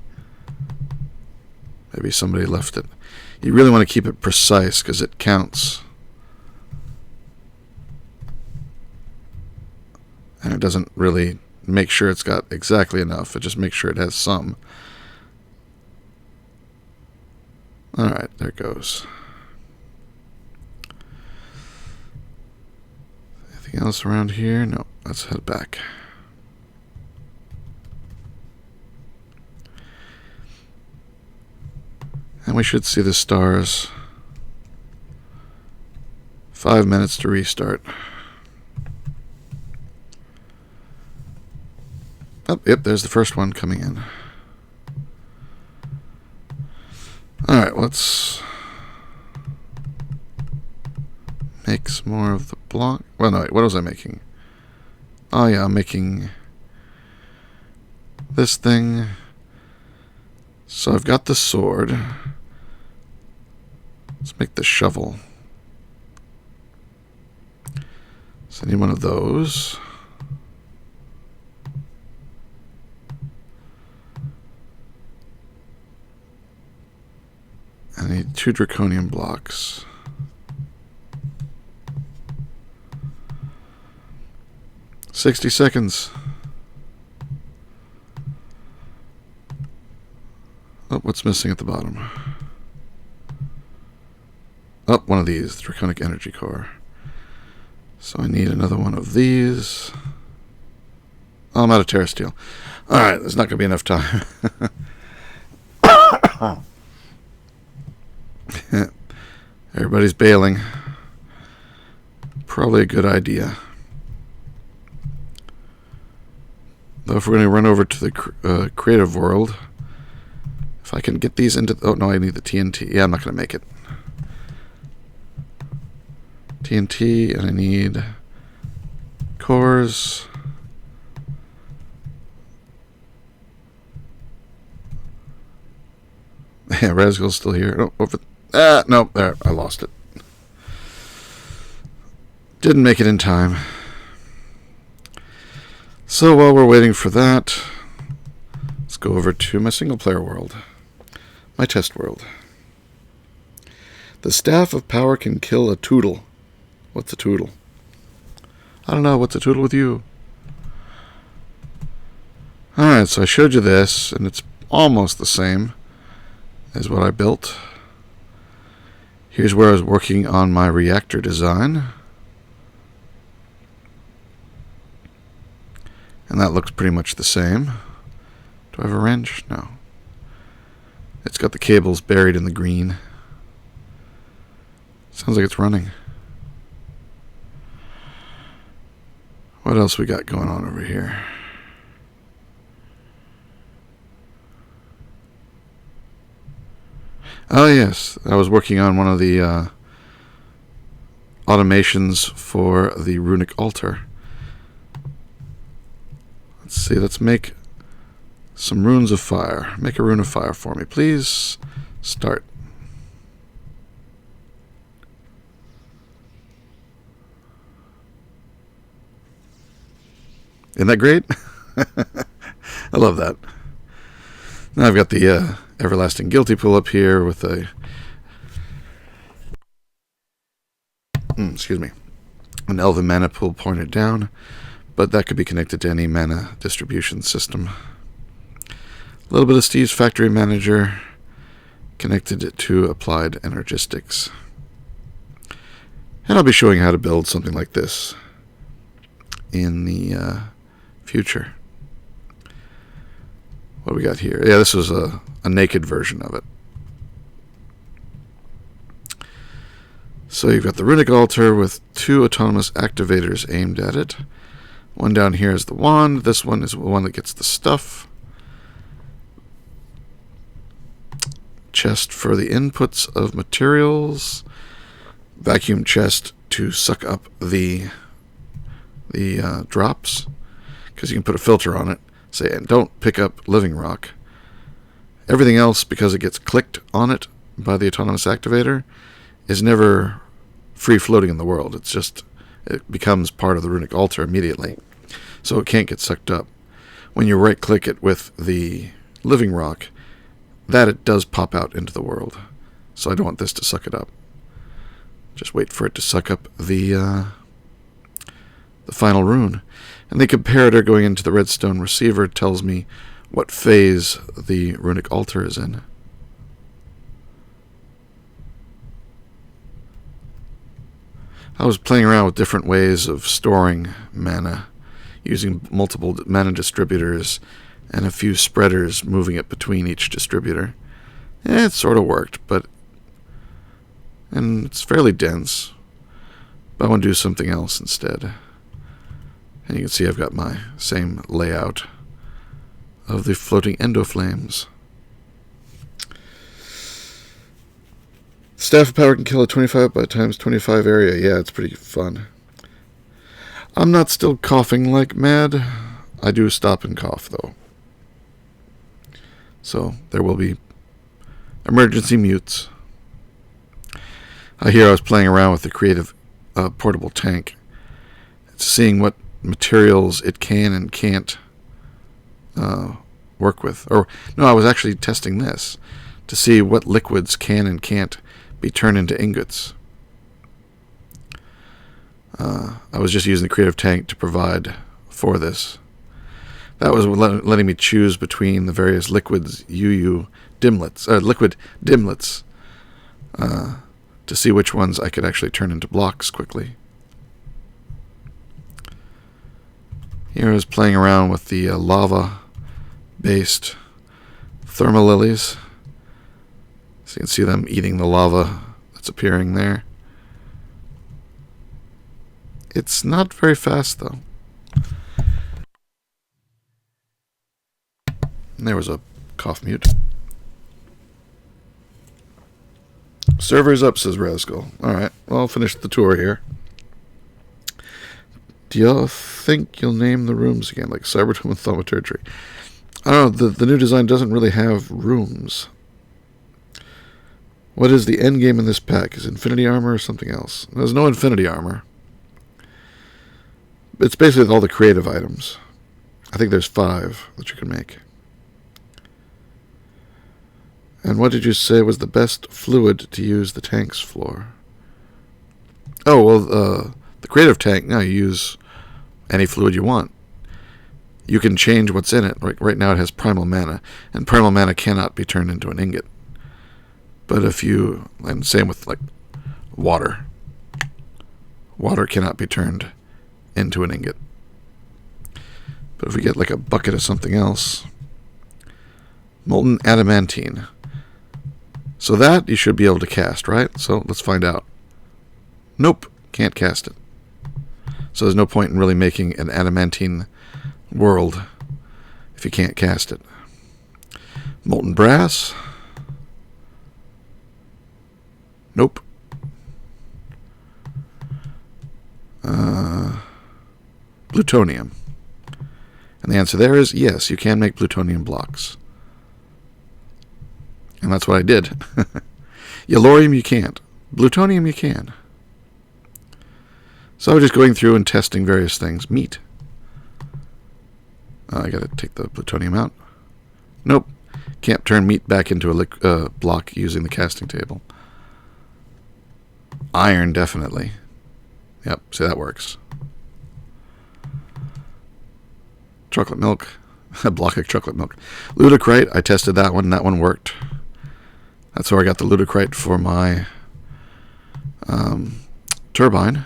Maybe somebody left it. You really want to keep it precise because it counts. And it doesn't really make sure it's got exactly enough. It just makes sure it has some. Alright, there it goes. Anything else around here? No, let's head back. And we should see the stars. 5 minutes to restart. Oh, yep, there's the first one coming in. Alright, let's make some more of the block. Well, no, wait, what was I making? Oh, yeah, I'm making this thing. So I've got the sword. Let's make the shovel. So I need one of those. I need 2 draconian blocks. 60 seconds. Oh, what's missing at the bottom? Oh, one of these, draconic energy core. So I need another one of these. Oh, I'm out of terra steel. Alright, there's not going to be enough time. Everybody's bailing. Probably a good idea. Though if we're going to run over to the creative world, if I can get these into... Oh, no, I need the TNT. Yeah, I'm not going to make it. TNT, and I need cores. Yeah, Razgul's still here. Oh, over. No, there, I lost it. Didn't make it in time. So while we're waiting for that, let's go over to my single player world. My test world. The staff of power can kill a toodle. What's a toodle? I don't know. What's a toodle with you? Alright, so I showed you this, and it's almost the same as what I built. Here's where I was working on my reactor design. And that looks pretty much the same. Do I have a wrench? No. It's got the cables buried in the green. Sounds like it's running. What else we got going on over here? Oh yes, I was working on one of the automations for the runic altar. Let's see, let's make some runes of fire. Make a rune of fire for me, please. Start. Isn't that great? I love that. Now I've got the everlasting guilty pool up here with a excuse me, an elven mana pool pointed down, but that could be connected to any mana distribution system. A little bit of Steve's factory manager connected to applied energistics. And I'll be showing you how to build something like this in the future. What do we got here? Yeah, this was a naked version of it. So you've got the runic altar with 2 autonomous activators aimed at it. One down here is the wand. This one is the one that gets the stuff. Chest for the inputs of materials. Vacuum chest to suck up the drops, because you can put a filter on it. Say, and don't pick up living rock. Everything else, because it gets clicked on it by the autonomous activator, is never free floating in the world. It's just, it becomes part of the runic altar immediately. So it can't get sucked up. When you right click it with the living rock, that it does pop out into the world. So I don't want this to suck it up. Just wait for it to suck up the final rune. And the comparator going into the redstone receiver tells me what phase the runic altar is in. I was playing around with different ways of storing mana, using multiple mana distributors and a few spreaders, moving it between each distributor. It sort of worked, and it's fairly dense. But I want to do something else instead. And you can see I've got my same layout of the floating endoflames. Staff of power can kill a 25 by times 25 area. Yeah, it's pretty fun. I'm not still coughing like mad. I do stop and cough, though. So there will be emergency mutes. Here I was playing around with the creative portable tank. It's seeing what materials it can and can't work with. Or, no, I was actually testing this to see what liquids can and can't be turned into ingots. I was just using the creative tank to provide for this. That was letting me choose between the various liquids, liquid dimlets, to see which ones I could actually turn into blocks quickly. Here I was playing around with the lava-based thermal lilies. So you can see them eating the lava that's appearing there. It's not very fast, though. And there was a cough mute. Server's up, says Rascal. Alright, well, I'll finish the tour here. Do y'all think you'll name the rooms again, like Cybertome and Thaumaturgery? I don't know, the new design doesn't really have rooms. What is the end game in this pack? Is Infinity Armor or something else? There's no Infinity Armor. It's basically all the creative items. I think there's 5 that you can make. And what did you say was the best fluid to use the tank's floor? Oh, well, the creative tank, now you use any fluid you want. You can change what's in it. Right now it has primal mana, and primal mana cannot be turned into an ingot. But if you, and same with like water. Water cannot be turned into an ingot. But if we get like a bucket of something else, molten adamantine. So that you should be able to cast, right? So let's find out. Nope, can't cast it. So there's no point in really making an adamantine world if you can't cast it. Molten brass. Nope. Plutonium. And the answer there is yes, you can make plutonium blocks. And that's what I did. Yellorium you can't. Plutonium you can. So I was just going through and testing various things. Meat. I gotta take the plutonium out. Nope. Can't turn meat back into a block using the casting table. Iron, definitely. Yep, see, that works. Chocolate milk. A block of chocolate milk. Ludicrite, I tested that one, and that one worked. That's where I got the Ludicrite for my turbine.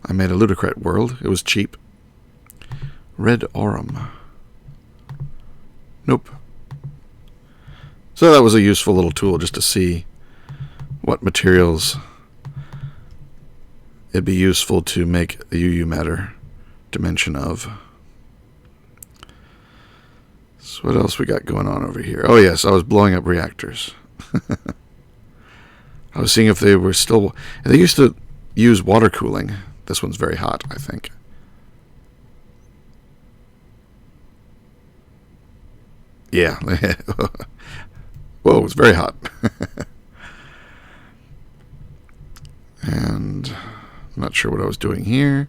I made a Ludicrite world. It was cheap. Red Aurum. Nope. So that was a useful little tool just to see what materials it'd be useful to make the UU matter dimension of. So what else we got going on over here? Oh yes, I was blowing up reactors. I was seeing if they were still... They used to use water cooling. This one's very hot, I think. Yeah. Whoa, it's very hot. And I'm not sure what I was doing here.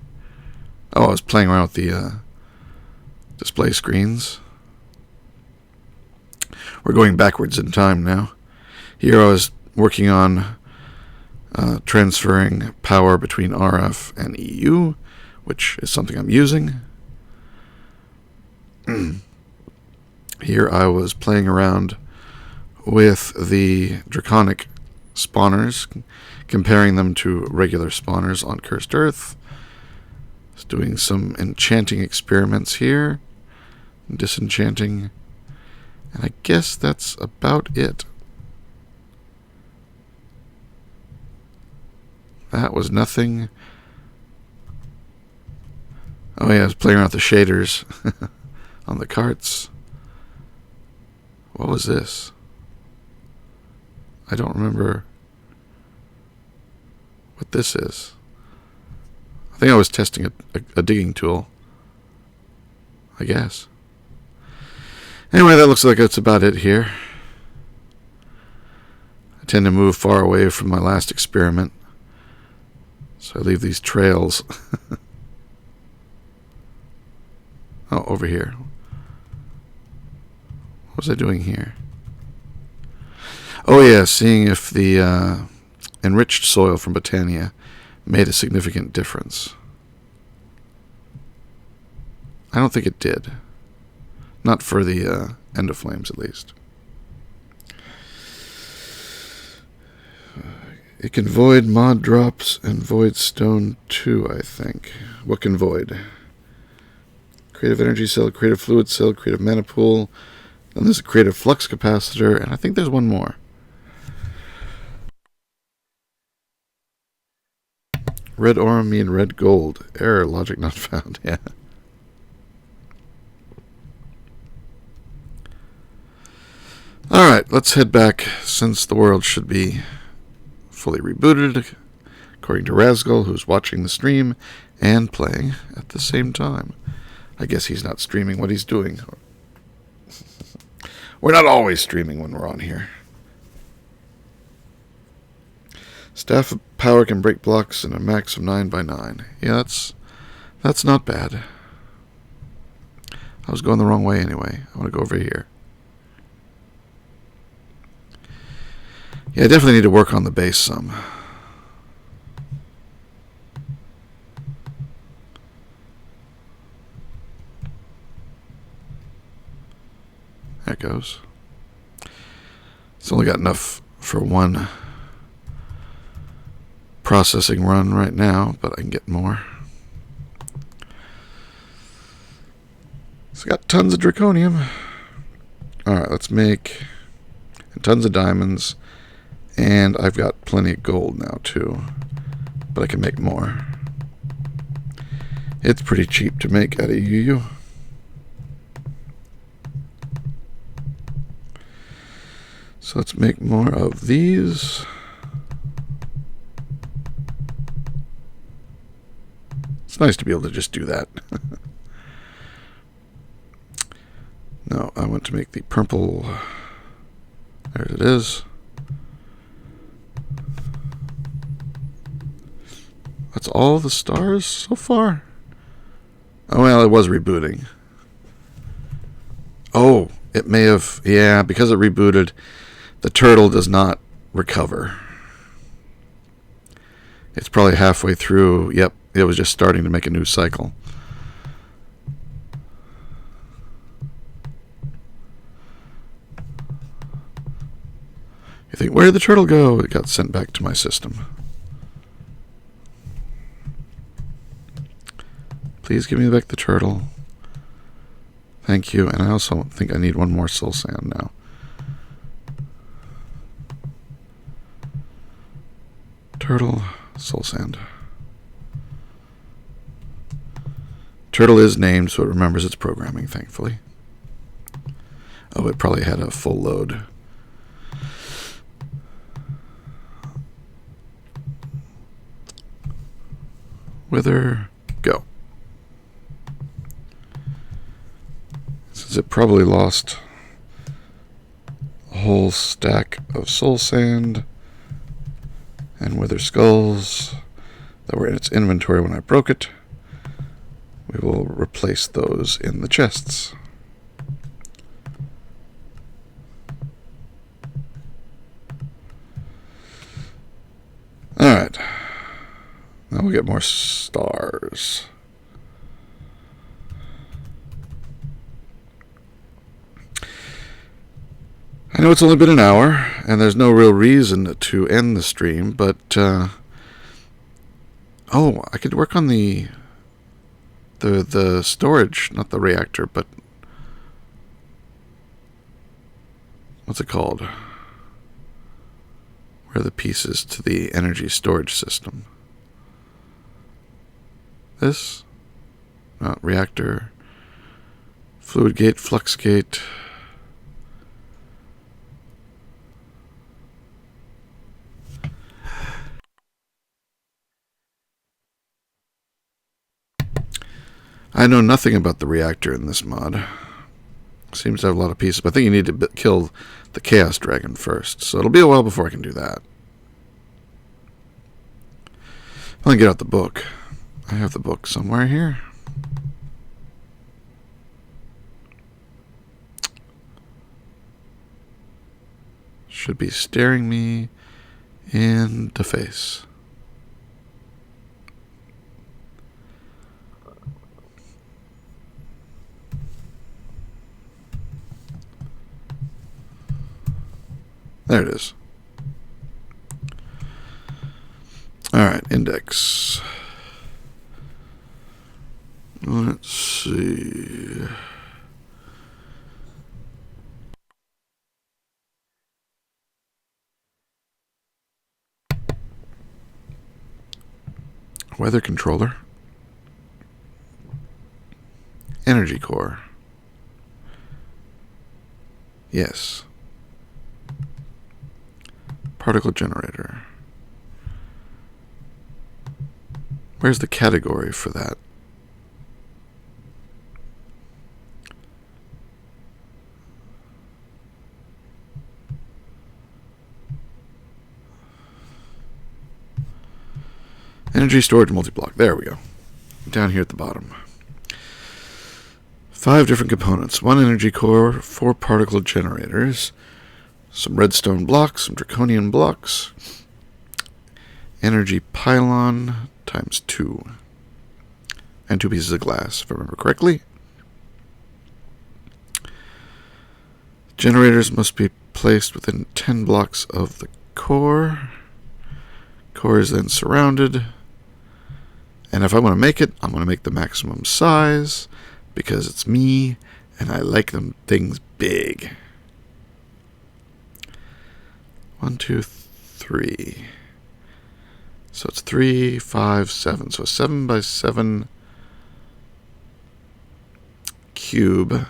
Oh, I was playing around with the display screens. We're going backwards in time now. Here I was working on transferring power between RF and EU, which is something I'm using. Here I was playing around with the draconic spawners, comparing them to regular spawners on Cursed Earth. Just doing some enchanting experiments here, disenchanting, and I guess that's about it. That was nothing. Oh yeah, I was playing around with the shaders on the carts. What was this? I don't remember what this is. I think I was testing a digging tool, I guess. Anyway, that looks like that's about it here. I tend to move far away from my last experiment, so I leave these trails. Oh, over here. What was I doing here? Oh yeah, seeing if the enriched soil from Botania made a significant difference. I don't think it did. Not for the End of Flames, at least. It can void mod drops and void stone too, I think. What can void? Creative energy cell, creative fluid cell, creative mana pool. Then there's a creative flux capacitor, and I think there's one more. Red aura mean red gold. Error, logic not found. Yeah. Alright, let's head back, since the world should be fully rebooted, according to Razgul, who's watching the stream and playing at the same time. I guess he's not streaming what he's doing. We're not always streaming when we're on here. Staff of power can break blocks in a max of 9x9. Yeah, that's not bad. I was going the wrong way anyway. I want to go over here. Yeah, I definitely need to work on the base some. There it goes. It's only got enough for one processing run right now, but I can get more. It's got tons of draconium. Alright, let's make tons of diamonds. And I've got plenty of gold now too, but I can make more. It's pretty cheap to make out of UU. So let's make more of these. It's nice to be able to just do that. No, I want to make the purple. There it is. That's all the stars so far? Oh, well, it was rebooting. Oh, it may have. Yeah, because it rebooted, the turtle does not recover. It's probably halfway through. Yep, it was just starting to make a new cycle. You think, where did the turtle go? It got sent back to my system. Please give me back the turtle. Thank you. And I also think I need one more soul sand now. Turtle, soul sand. Turtle is named so it remembers its programming, thankfully. Oh, it probably had a full load. Wither, go. Since it probably lost a whole stack of soul sand and wither skulls that were in its inventory when I broke it, we will replace those in the chests. Alright. Now we'll get more stars. I know it's only been an hour, and there's no real reason to end the stream, but, oh, I could work on the storage, not the reactor, but what's it called? Where are the pieces to the energy storage system? This? Reactor. Fluid gate, flux gate. I know nothing about the reactor in this mod. Seems to have a lot of pieces, but I think you need to kill the Chaos Dragon first. So it'll be a while before I can do that. Let me get out the book. I have the book somewhere here. Should be staring me in the face. There it is. Alright, index. Let's see. Weather controller. Energy core. Yes. Particle generator. Where's the category for that? Energy storage multi-block. There we go. Down here at the bottom. 5 different components. 1 energy core, 4 particle generators, some redstone blocks, some draconian blocks, energy pylon times 2, and 2 pieces of glass, if I remember correctly. Generators must be placed within 10 blocks of the core. Core is then surrounded. And if I want to make it, I'm going to make the maximum size because it's me and I like them things big. 1, 2, 3. So it's 3, 5, 7. So a 7 by 7 cube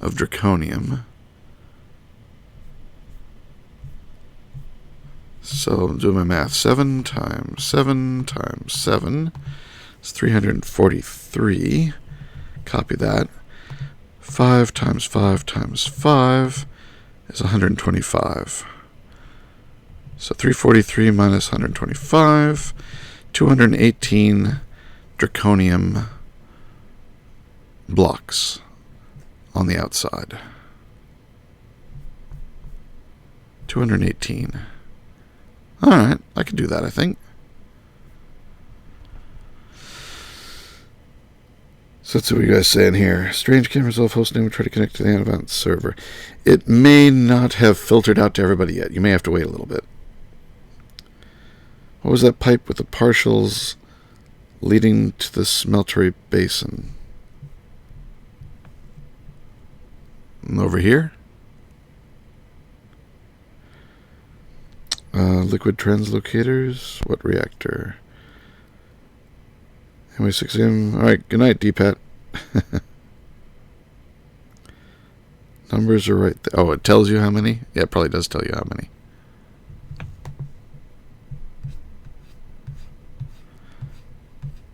of draconium. So I'm doing my math. 7 times 7 times 7 is 343. Copy that. 5 times 5 times 5 is 125. So 343 minus 125, 218 draconium blocks on the outside. 218. Alright, I can do that, I think. So let's see what you guys saying here. Strange can't resolve host name and try to connect to the Anavan server. It may not have filtered out to everybody yet. You may have to wait a little bit. What was that pipe with the partials leading to the smeltery basin? And over here? Liquid translocators. What reactor? Anyway, 6 a.m. Alright, good night, D-Pat. Numbers are right there. Oh, it tells you how many? Yeah, it probably does tell you how many.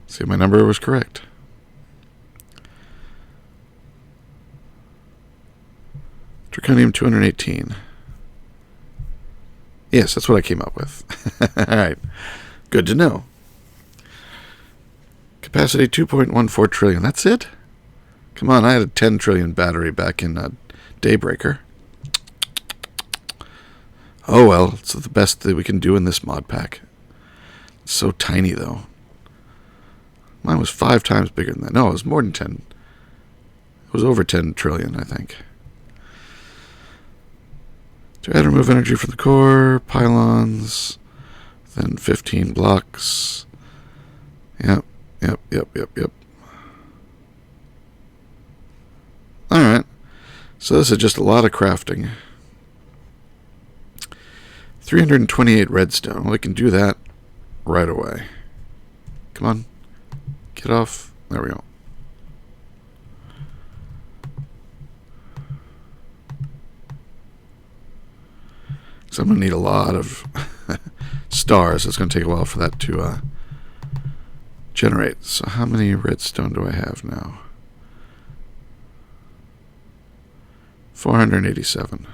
See, my number was correct. Draconium 218. Yes, that's what I came up with. Alright. Good to know. Capacity 2.14 trillion. That's it? Come on, I had a 10 trillion battery back in Daybreaker. Oh well, it's the best that we can do in this mod pack. It's so tiny, though. Mine was 5 times bigger than that. No, it was more than 10. It was over 10 trillion, I think. To add or remove energy from the core, pylons, then 15 blocks. Yep. Alright. So this is just a lot of crafting. 328 redstone. Well, we can do that right away. Come on. Get off. There we go. So I'm going to need a lot of stars. It's going to take a while for that to generate. So how many redstone do I have now? 487.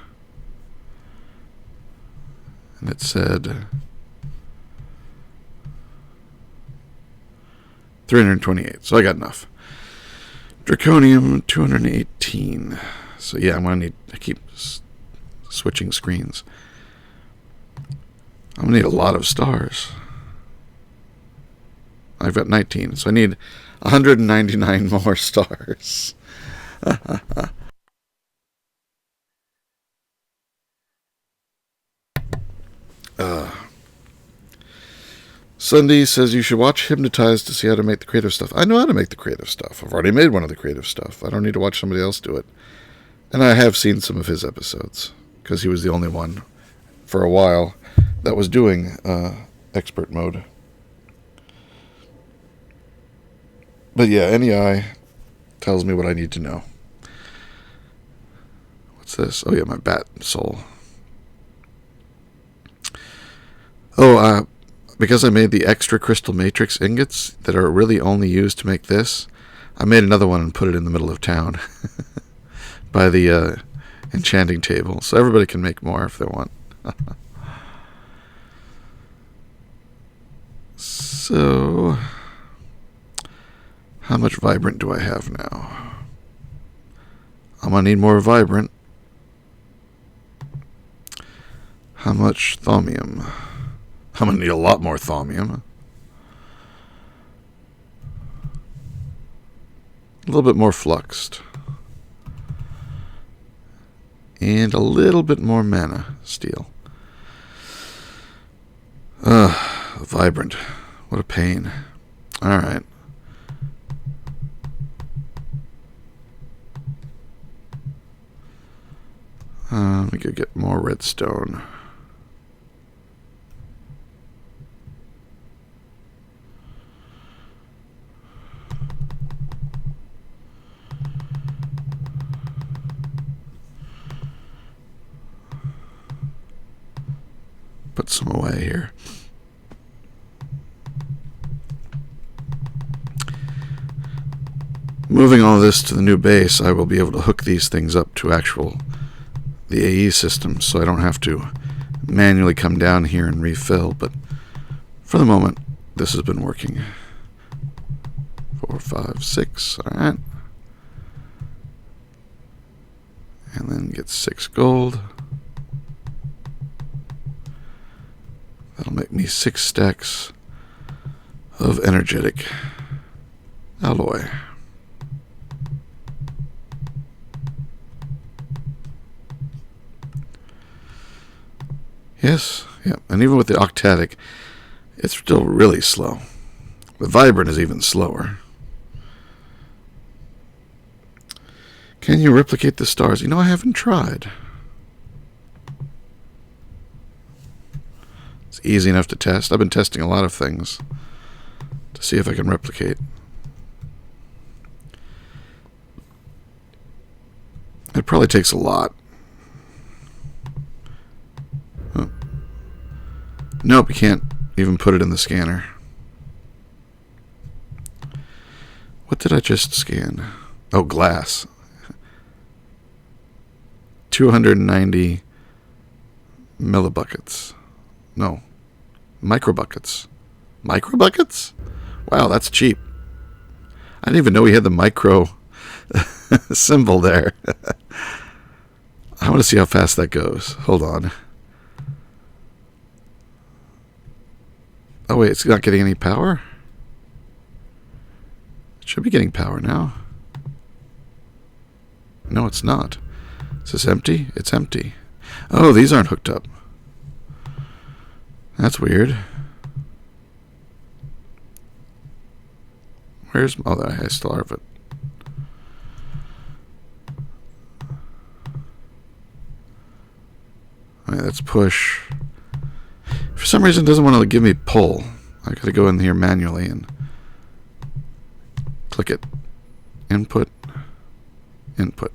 And it said 328. So I got enough. Draconium 218. So yeah, I'm going to need to keep switching screens. I'm going to need a lot of stars. I've got 19, so I need 199 more stars. Sunday says you should watch Hypnotized to see how to make the creative stuff. I know how to make the creative stuff. I've already made one of the creative stuff. I don't need to watch somebody else do it. And I have seen some of his episodes, because he was the only one for a while that was doing expert mode. But yeah, NEI tells me what I need to know. What's this? Oh yeah, my bat soul. Oh, because I made the extra crystal matrix ingots that are really only used to make this, I made another one and put it in the middle of town by the enchanting table, so everybody can make more if they want. So, how much vibrant do I have now? I'm going to need more vibrant. How much thaumium? I'm going to need a lot more thaumium. A little bit more fluxed. And a little bit more mana steel. Vibrant. What a pain. Alright. We could get more redstone. Put some away here. Moving all this to the new base, I will be able to hook these things up to the AE system, so I don't have to manually come down here and refill. But for the moment, this has been working. 4, 5, 6. All right. And then get 6 gold. That'll make me 6 stacks of energetic alloy. Yes, yeah, and even with the octatic, it's still really slow. The vibrant is even slower. Can you replicate the stars? You know, I haven't tried. It's easy enough to test. I've been testing a lot of things to see if I can replicate. It probably takes a lot. Oh. Nope, you can't even put it in the scanner. What did I just scan? Oh, glass. 290 millibuckets. No. Microbuckets. Microbuckets? Wow, that's cheap. I didn't even know we had the micro symbol there. I want to see how fast that goes. Hold on. Oh, wait, it's not getting any power? It should be getting power now. No, it's not. Is this empty? It's empty. Oh, these aren't hooked up. That's weird. Where's... Oh, I still have it. Alright, let's push. For some reason, it doesn't want to give me pull. I gotta go in here manually and click it. Input. Input.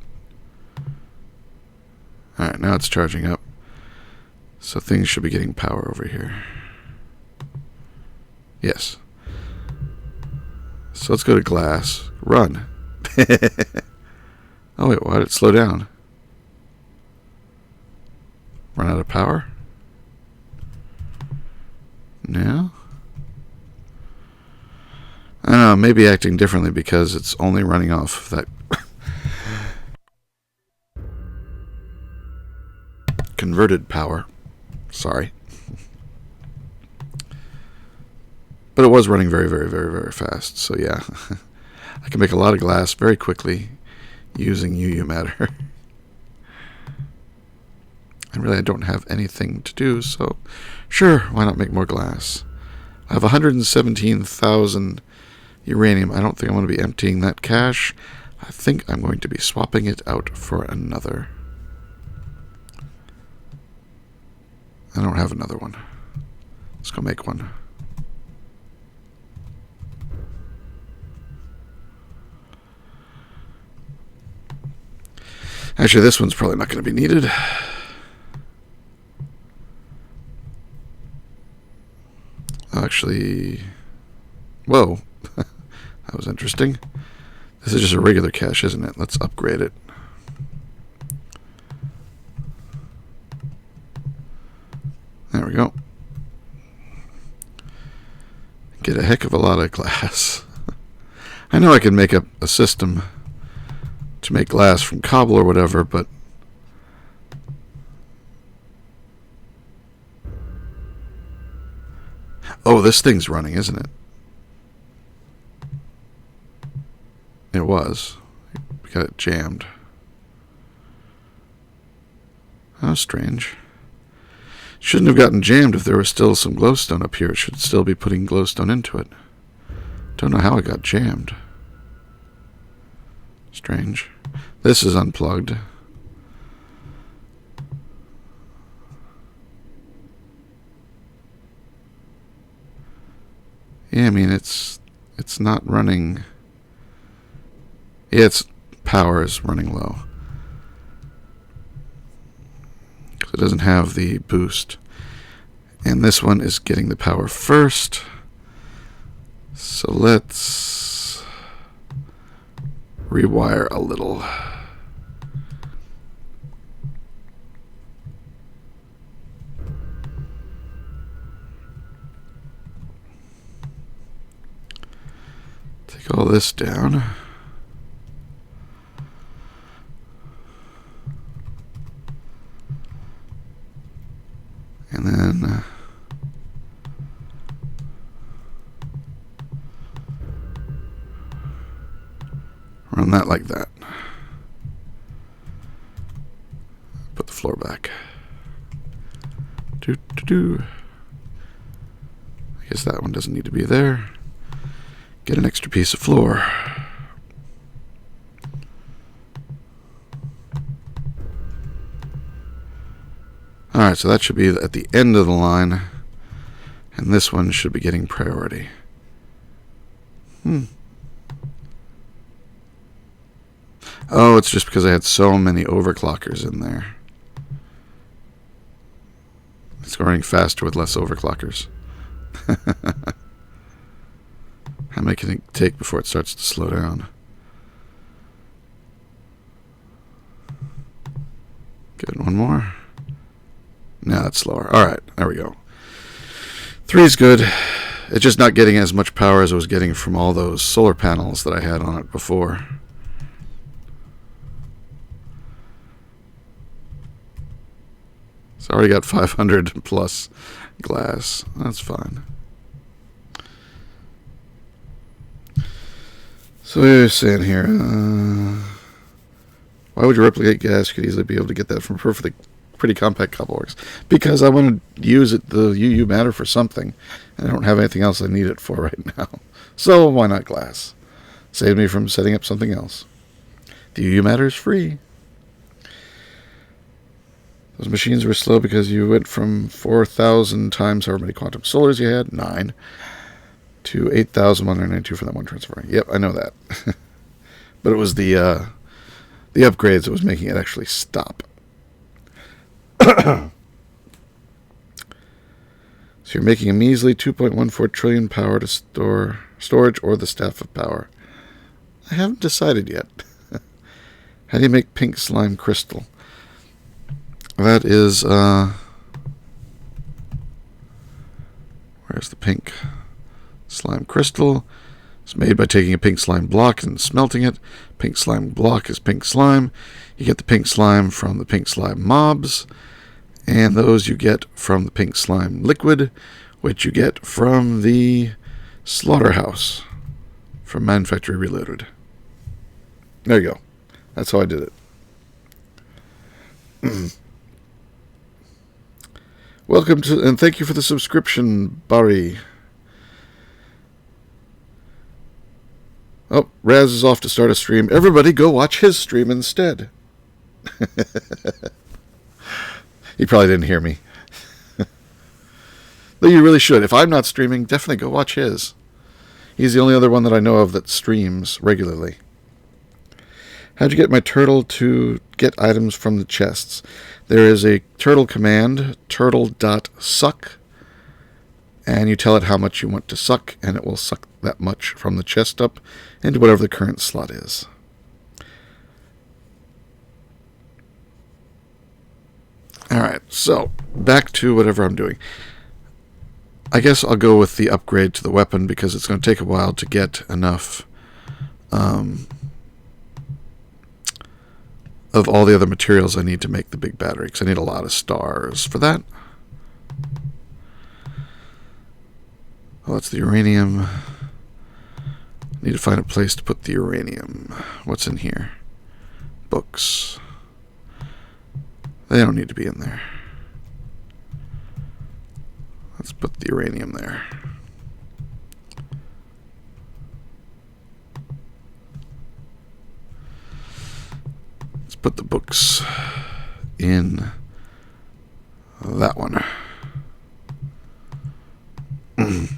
Alright, now it's charging up. So things should be getting power over here. Yes. So let's go to glass. Run. Oh wait, why did it slow down? Run out of power? No? I don't know, maybe acting differently because it's only running off that converted power. Sorry. But it was running very, very, very, very fast. So yeah, I can make a lot of glass very quickly using UU matter. And really I don't have anything to do, so sure, why not make more glass? I have 117,000 uranium. I don't think I'm going to be emptying that cache. I think I'm going to be swapping it out for another. I don't have another one. Let's go make one. Actually, this one's probably not going to be needed. Actually, whoa, that was interesting. This is just a regular cache, isn't it? Let's upgrade it. There we go. Get a heck of a lot of glass. I know I can make up a system to make glass from cobble or whatever, but oh, this thing's running, isn't it? It was. We got it jammed. How strange. Shouldn't have gotten jammed if there was still some glowstone up here. It should still be putting glowstone into it. Don't know how it got jammed. Strange. This is unplugged. Yeah, I mean, it's not running. Yeah, its power is running low. Because it doesn't have the boost. And this one is getting the power first. So let's rewire a little. Take all this down. And then run that like that. Put the floor back. I guess that one doesn't need to be there. Get an extra piece of floor. Alright, so that should be at the end of the line. And this one should be getting priority. Oh, it's just because I had so many overclockers in there. It's running faster with less overclockers. How many can it take before it starts to slow down? Good, one more. No, that's slower. Alright, there we go. 3 is good. It's just not getting as much power as I was getting from all those solar panels that I had on it before. It's already got 500 plus glass. That's fine. So you're saying here, why would you replicate gas? You could easily be able to get that from pretty compact cobbleworks. Because I want to use the UU matter for something. And I don't have anything else I need it for right now. So why not glass? Save me from setting up something else. The UU matter is free. Those machines were slow because you went from 4,000 times however many quantum solars you had, 9, to 8,192 for that one transfer. Yep, I know that. But it was the upgrades that was making it actually stop. So you're making a measly 2.14 trillion power to storage or the staff of power. I haven't decided yet. How do you make pink slime crystal? That is, where's the pink slime crystal? It's made by taking a pink slime block and smelting it. Pink slime block is pink slime. You get the pink slime from the pink slime mobs, and those you get from the pink slime liquid, which you get from the slaughterhouse from Manufactory Reloaded. There you go. That's how I did it. Welcome to, and thank you for the subscription, Barry. Oh, Raz is off to start a stream. Everybody go watch his stream instead. He probably didn't hear me. Though you really should. If I'm not streaming, definitely go watch his. He's the only other one that I know of that streams regularly. How'd you get my turtle to get items from the chests? There is a turtle command, turtle.suck, and you tell it how much you want to suck, and it will suck that much from the chest up into whatever the current slot is. Alright, so back to whatever I'm doing. I guess I'll go with the upgrade to the weapon because it's going to take a while to get enough of all the other materials I need to make the big battery, because I need a lot of stars for that. Oh, that's the uranium. Need to find a place to put the uranium. What's in here? Books. They don't need to be in there. Let's put the uranium there. Let's put the books in that one. And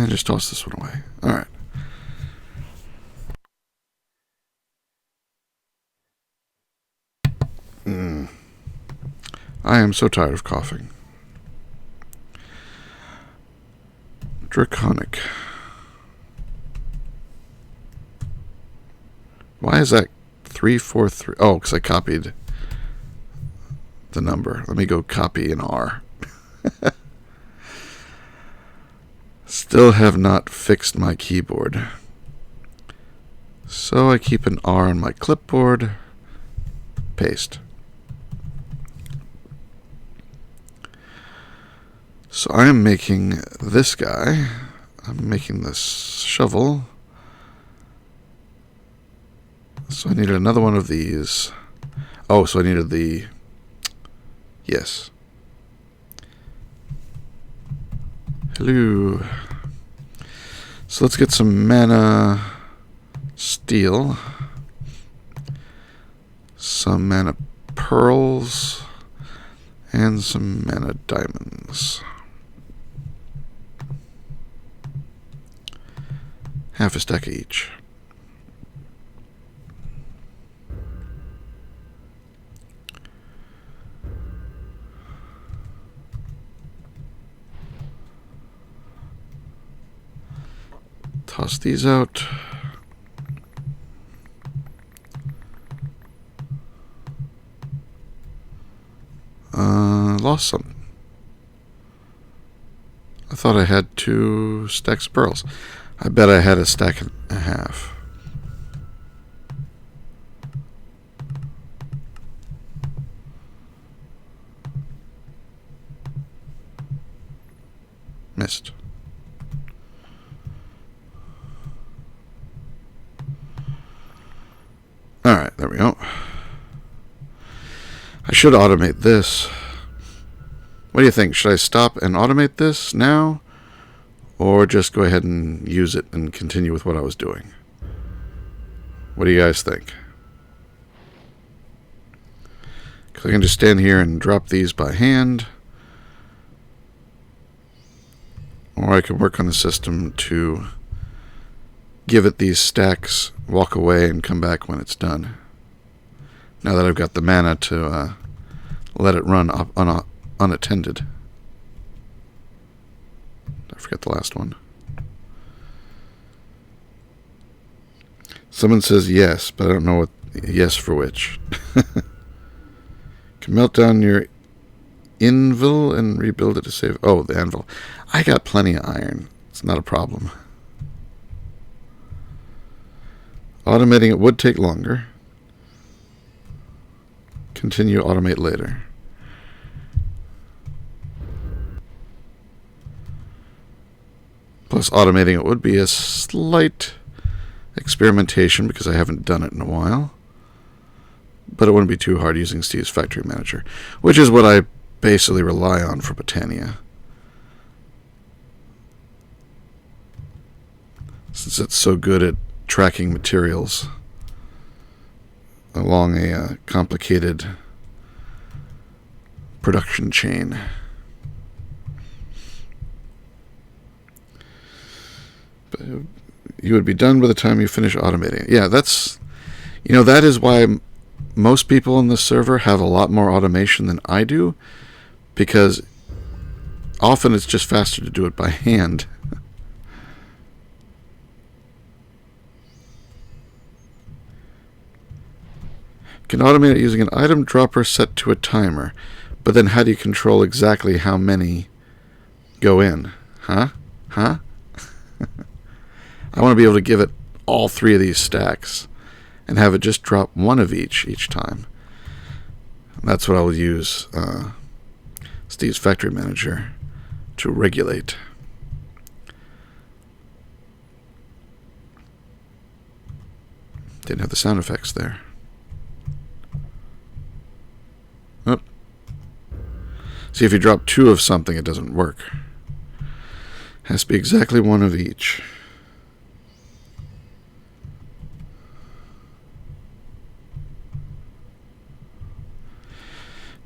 just toss this one away. Alright. I am so tired of coughing. Draconic. Why is that 343? Oh, because I copied the number. Let me go copy an R. Still have not fixed my keyboard. So I keep an R on my clipboard. Paste. So I am making this guy. I'm making this shovel. So I needed another one of these. Oh, so I needed the... Yes. Hello. So let's get some mana steel. Some mana pearls. And some mana diamonds. Half a stack of each. Toss these out. Lost some. I thought I had 2 stacks of pearls. I bet I had a stack and a half. Missed. Alright, there we go. I should automate this. What do you think? Should I stop and automate this now? Or just go ahead and use it and continue with what I was doing? What do you guys think? Because I can just stand here and drop these by hand. Or I can work on the system to give it these stacks, walk away, and come back when it's done. Now that I've got the mana to let it run unattended. I forget the last one. Someone says yes, but I don't know what yes for which. Can melt down your anvil and rebuild it to save... Oh, the anvil. I got plenty of iron. It's not a problem. Automating it would take longer. Continue automate later. Plus automating it would be a slight experimentation because I haven't done it in a while. but it wouldn't be too hard using Steve's Factory Manager, which is what I basically rely on for Botania. Since it's so good at tracking materials along a complicated production chain. But you would be done by the time you finish automating it. Yeah, that's, that is why most people on this server have a lot more automation than I do, because often it's just faster to do it by hand. Can automate it using an item dropper set to a timer, but then how do you control exactly how many go in? Huh? I want to be able to give it all 3 of these stacks and have it just drop 1 of each time. And that's what I'll use Steve's Factory Manager to regulate. Didn't have the sound effects there. Oh. See, if you drop 2 of something, it doesn't work. Has to be exactly 1 of each.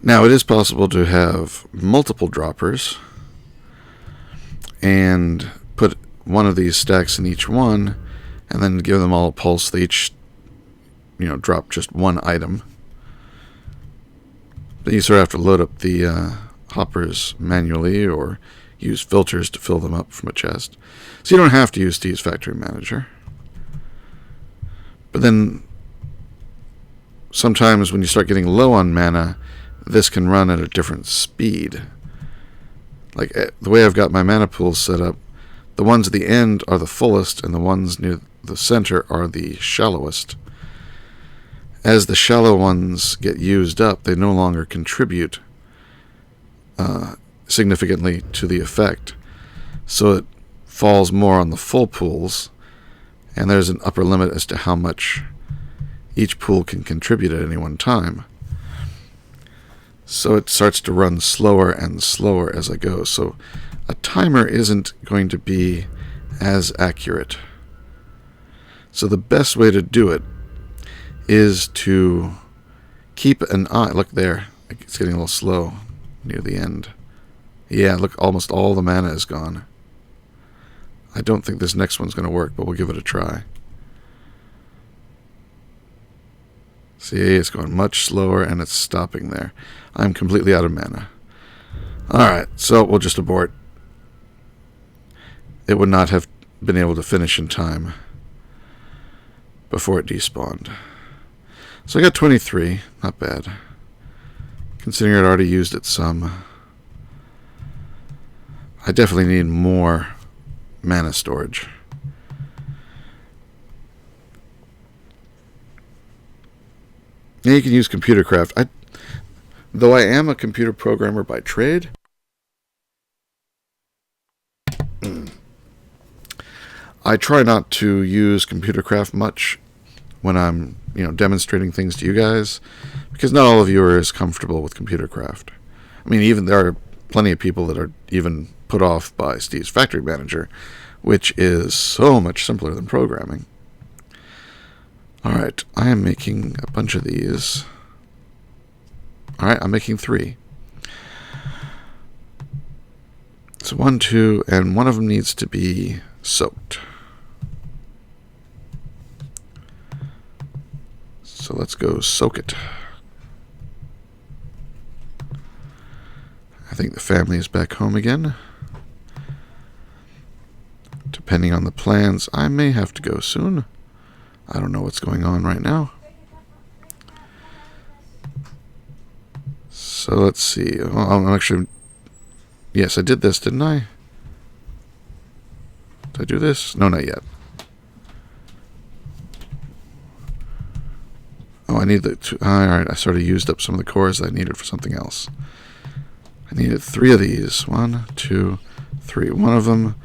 Now, it is possible to have multiple droppers and put 1 of these stacks in each one, and then give them all a pulse. They each, drop just 1 item. Then you sort of have to load up the hoppers manually or use filters to fill them up from a chest. So you don't have to use Steve's Factory Manager. But then sometimes when you start getting low on mana, this can run at a different speed. Like the way I've got my mana pools set up, the ones at the end are the fullest and the ones near the center are the shallowest. As the shallow ones get used up, they no longer contribute significantly to the effect. So it falls more on the full pools, and there's an upper limit as to how much each pool can contribute at any one time. So it starts to run slower and slower as I go. So a timer isn't going to be as accurate. So the best way to do it is to keep an eye. Look there. It's getting a little slow near the end. Yeah, look, almost all the mana is gone. I don't think this next one's going to work, but we'll give it a try. See, it's going much slower, and it's stopping there. I'm completely out of mana. Alright, so we'll just abort. It would not have been able to finish in time before it despawned. So I got 23, not bad. Considering I'd already used it some. I definitely need more mana storage. Now you can use computer craft. Though I am a computer programmer by trade, I try not to use computer craft much when I'm, demonstrating things to you guys, because not all of you are as comfortable with computer craft. I mean, even there are plenty of people that are even put off by Steve's Factory Manager, which is so much simpler than programming. Alright, I am making a bunch of these. Alright, I'm making 3. So 1, 2, and one of them needs to be soaked. So let's go soak it. I think the family is back home again. Depending on the plans, I may have to go soon. I don't know what's going on right now. So let's see. Well, I'm actually... Yes, I did this, didn't I? Did I do this? No, not yet. Oh, I need the... Alright, I sort of used up some of the cores that I needed for something else. I needed 3 of these. 1, 2, 3. One of them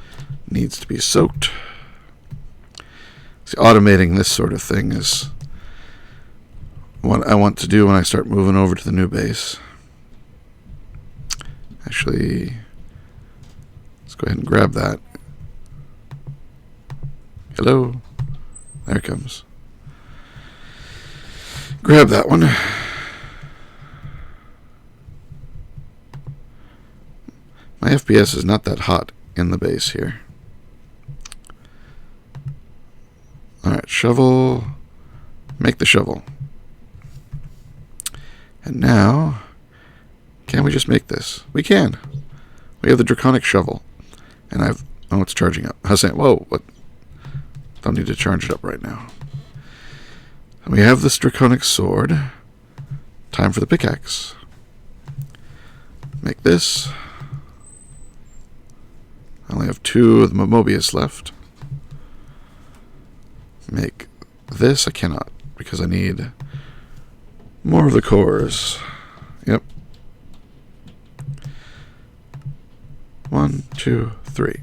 needs to be soaked. See, automating this sort of thing is what I want to do when I start moving over to the new base. Actually, let's go ahead and grab that. Hello? There it comes. Grab that one. My FPS is not that hot in the base here. Alright, shovel. Make the shovel. And now, can we just make this? We can. We have the draconic shovel. And it's charging up. I was saying, whoa, what? Don't need to charge it up right now. And we have this draconic sword. Time for the pickaxe. Make this. I only have 2 of the Mobius left. Make this. I cannot, because I need more of the cores. Yep. 1, 2, 3.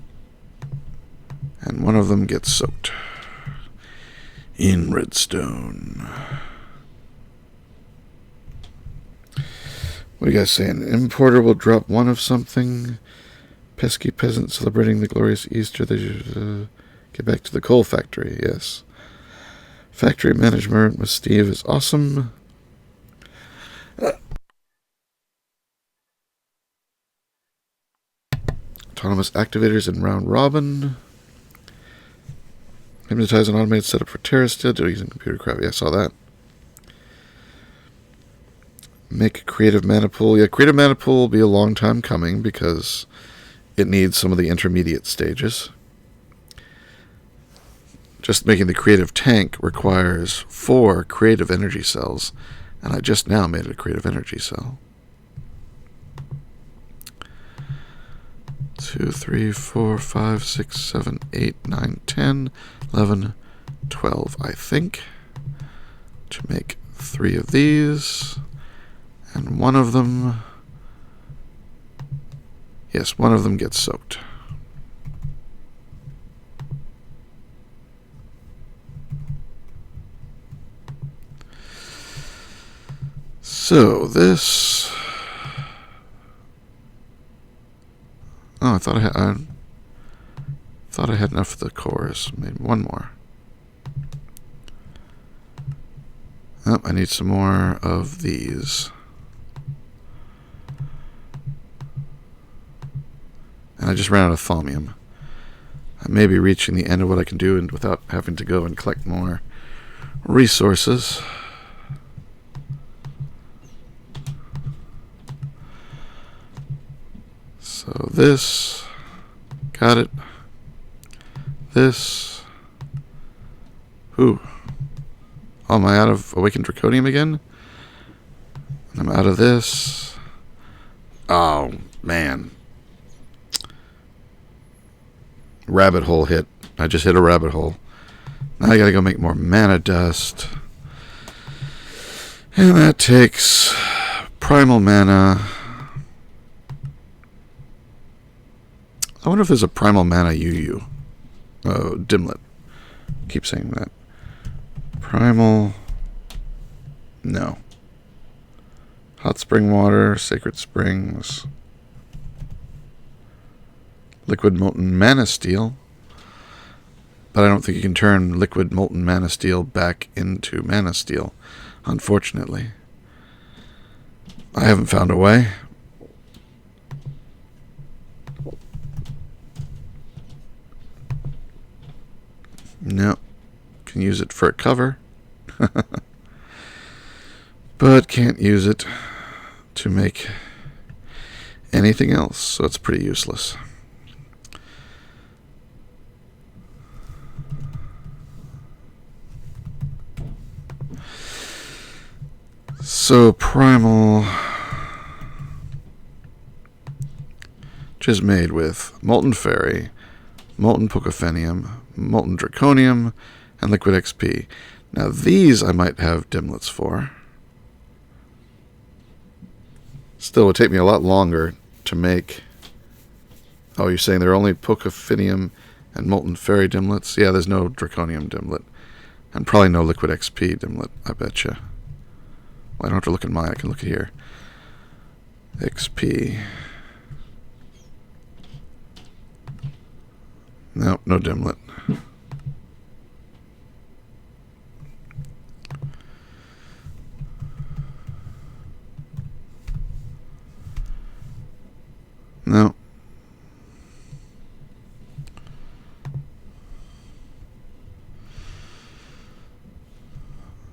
And one of them gets soaked in redstone. What are you guys saying? Importer will drop 1 of something. Pesky peasant celebrating the glorious Easter. They should get back to the coal factory. Yes. Factory management with Steve is awesome. Autonomous activators in round robin. Hypnotize an automated setup for terror still. Using computer craft. Yeah, I saw that. Make creative mana pool. Yeah, creative mana pool will be a long time coming because it needs some of the intermediate stages. Just making the creative tank requires 4 creative energy cells, and I just now made a creative energy cell. 2, 3, 4, 5, 6, 7, 8, 9, 10, 11, 12, I think. To make 3 of these, and one of them... Yes, one of them gets soaked. So this... Oh, I thought I had enough of the cores. Maybe one more. Oh, I need some more of these. And I just ran out of thaumium. I may be reaching the end of what I can do and without having to go and collect more resources. So this, got it. This. Ooh. Oh, am I out of awakened draconium again? And I'm out of this. Oh, man. Rabbit hole hit. I just hit a rabbit hole. Now I gotta go make more mana dust. And that takes primal mana. I wonder if there's a primal mana UU. Oh, Dimlet. Keep saying that. Primal. No. Hot spring water, sacred springs. Liquid molten mana steel. But I don't think you can turn liquid molten mana steel back into mana steel, unfortunately. I haven't found a way. No. Can use it for a cover. But can't use it to make anything else, so it's pretty useless. So primal, which is made with molten fairy, molten pocophenium, molten draconium, and liquid XP. Now these I might have dimlets for. Still, it would take me a lot longer to make... Oh, you're saying there are only pocophenium and molten fairy dimlets? Yeah, there's no draconium dimlet. And probably no liquid XP dimlet, I betcha. Well, I don't have to look at mine. I can look at here. XP. Nope, no dimlet. No.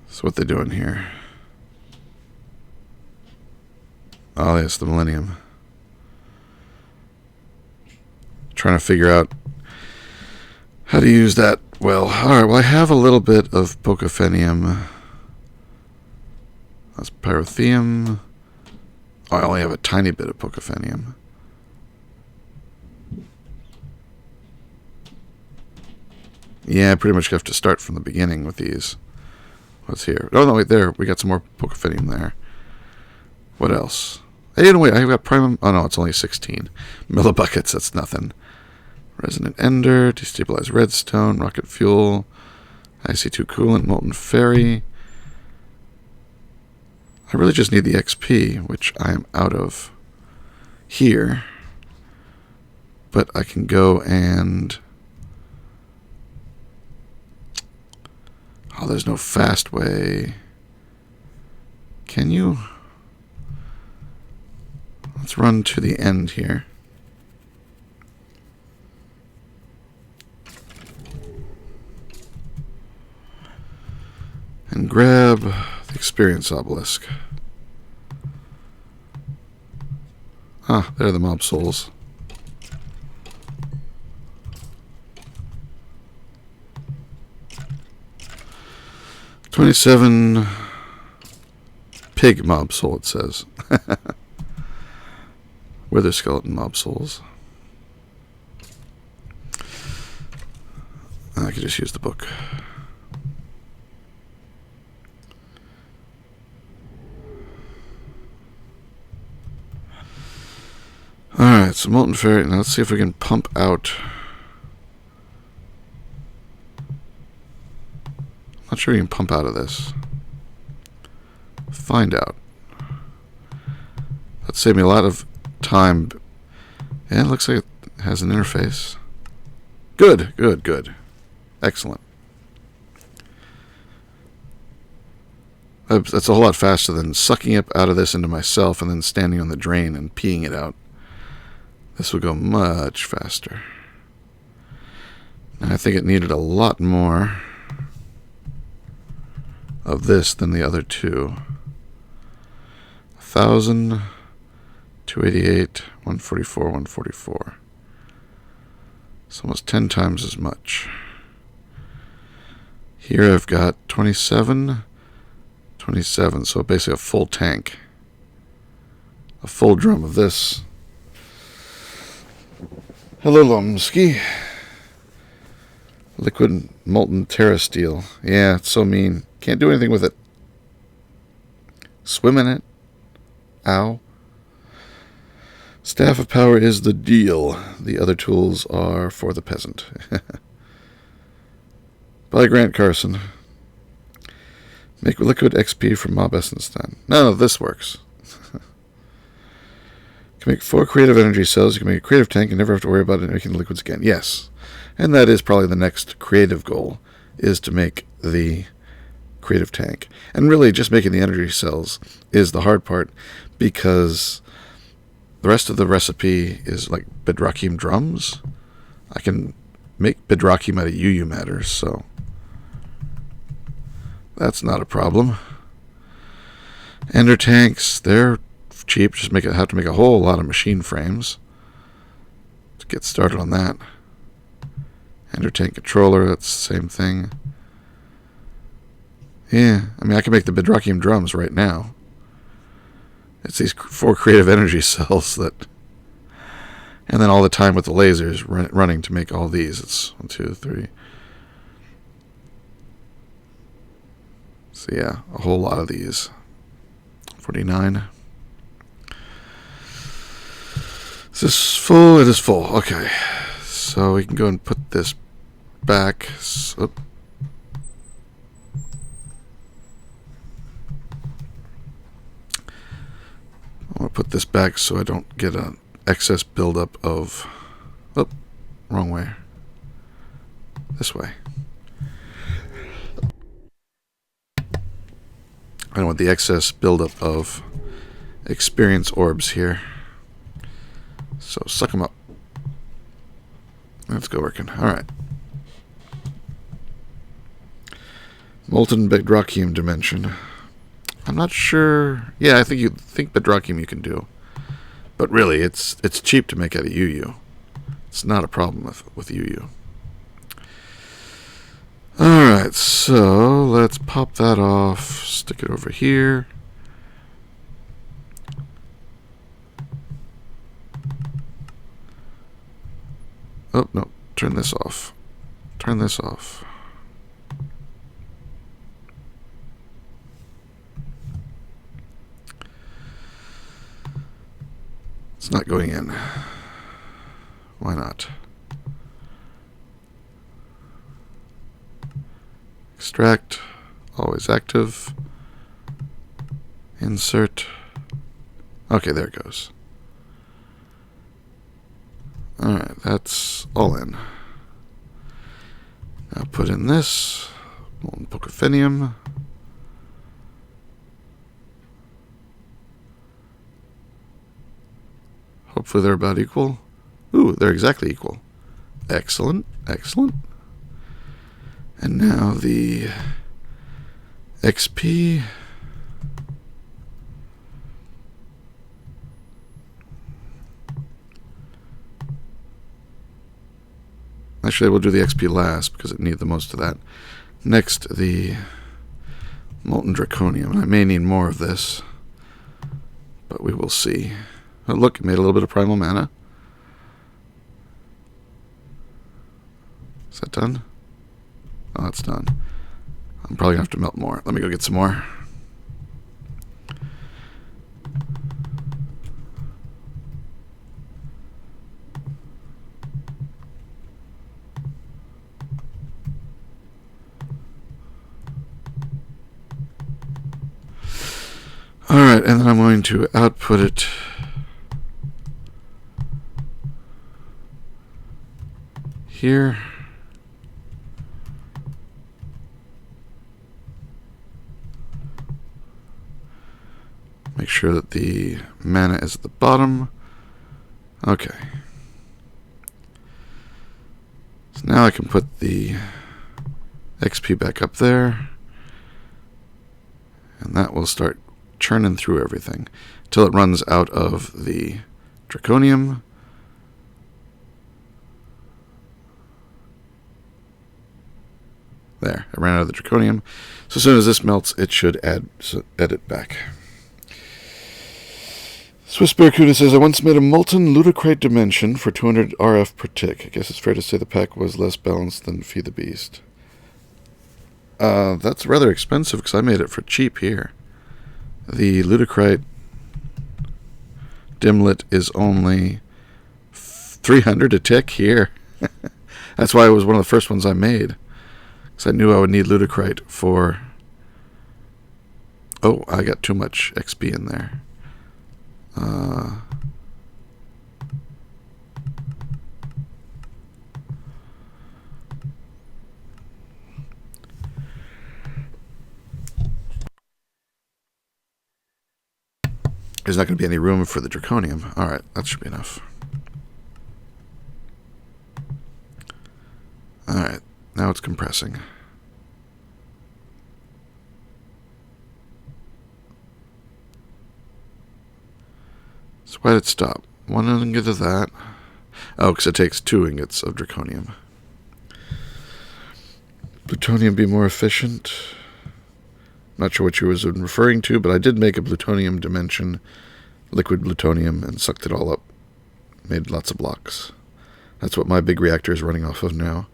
So what they're doing here? Oh, yes, the Millennium. Trying to figure out how to use that well. Alright, well, I have a little bit of Pocophenium. That's Pyrotheum. Oh, I only have a tiny bit of Pocophenium. Yeah, I pretty much have to start from the beginning with these. What's here? Oh, no, wait, there. We got some more Pocophenium there. What else? Hey, no, wait, I got Primum. Oh, no, it's only 16. Millibuckets, that's nothing. Resonant Ender, Destabilized Redstone, Rocket Fuel, IC2 Coolant, Molten Fairy. I really just need the XP, which I am out of here. But I can go and... Oh, there's no fast way. Can you? Let's run to the end here. And grab the experience obelisk. Ah, there are the mob souls. $27 pig mob soul, it says. Wither skeleton mob souls. I could just use the book. Alright, so Molten Fairy. Now let's see if we can pump out. Not sure you can pump out of this. Find out. That'd save me a lot of time. Yeah, it looks like it has an interface. Good, good, good. Excellent. That's a whole lot faster than sucking up out of this into myself and then standing on the drain and peeing it out. This will go much faster. And I think it needed a lot more of this than the other two. 1,000, 288, 144, 144. It's almost 10 times as much. Here I've got 27, 27, so basically a full tank. A full drum of this. Hello, Lomsky. Liquid molten terra steel. Yeah, it's so mean. Can't do anything with it. Swim in it. Ow. Staff of power is the deal. The other tools are for the peasant. By Grant Carson. Make liquid XP from mob essence then. No, this works. You can make 4 creative energy cells. You can make a creative tank and never have to worry about making liquids again. Yes. And that is probably the next creative goal, is to make the creative tank. And really, just making the energy cells is the hard part, because the rest of the recipe is like bedrockium drums. I can make bedrockium out of UU matter, so that's not a problem. Ender tanks, they're cheap. Just have to make a whole lot of machine frames to get started on that. Ender tank controller, that's the same thing. Yeah, I mean, I can make the bedrockium drums right now. It's these 4 creative energy cells that, and then all the time with the lasers running to make all these. It's 1, 2, 3. So yeah, a whole lot of these. 49. Is this full? It is full. Okay. So we can go and put this back. put this back so I don't get an excess buildup of... Oh, wrong way. This way. I don't want the excess buildup of experience orbs here. So suck them up. Let's go working. Alright. Molten Bedrockium dimension. I'm not sure. Yeah, I think Bedrockium you can do. But really, it's cheap to make out of UU. It's not a problem with UU. Alright, so let's pop that off. Stick it over here. Oh, no. Turn this off. Turn this off. It's not going in. Why not? Extract. Always active. Insert. Okay, there it goes. Alright, that's all in. Now put in this. Molten Pocophenium. Hopefully they're about equal. Ooh, they're exactly equal. Excellent, excellent. And now the XP. Actually, we'll do the XP last because it needs the most of that. Next, the Molten Draconium. I may need more of this, but we will see. Oh, look, it made a little bit of primal mana. Is that done? Oh, it's done. I'm probably going to have to melt more. Let me go get some more. Alright, and then I'm going to output it here. Make sure that the mana is at the bottom. Okay. So now I can put the XP back up there. And that will start churning through everything until it runs out of the Draconium. There, I ran out of the Draconium. So as soon as this melts, it should add it back. Swiss Barracuda says, I once made a molten ludicrate dimension for 200 RF per tick. I guess it's fair to say the pack was less balanced than Feed the Beast. That's rather expensive because I made it for cheap here. The ludicrate dimlet is only 300 a tick here. That's why it was one of the first ones I made. Because I knew I would need ludicrate for... Oh, I got too much XP in there. There's not going to be any room for the Draconium. Alright, that should be enough. Alright, now it's compressing. So why did it stop? 1 ingot of that. Oh, because it takes 2 ingots of Draconium. Plutonium be more efficient. Not sure what you was referring to, but I did make a plutonium dimension, liquid plutonium, and sucked it all up. Made lots of blocks. That's what my big reactor is running off of now.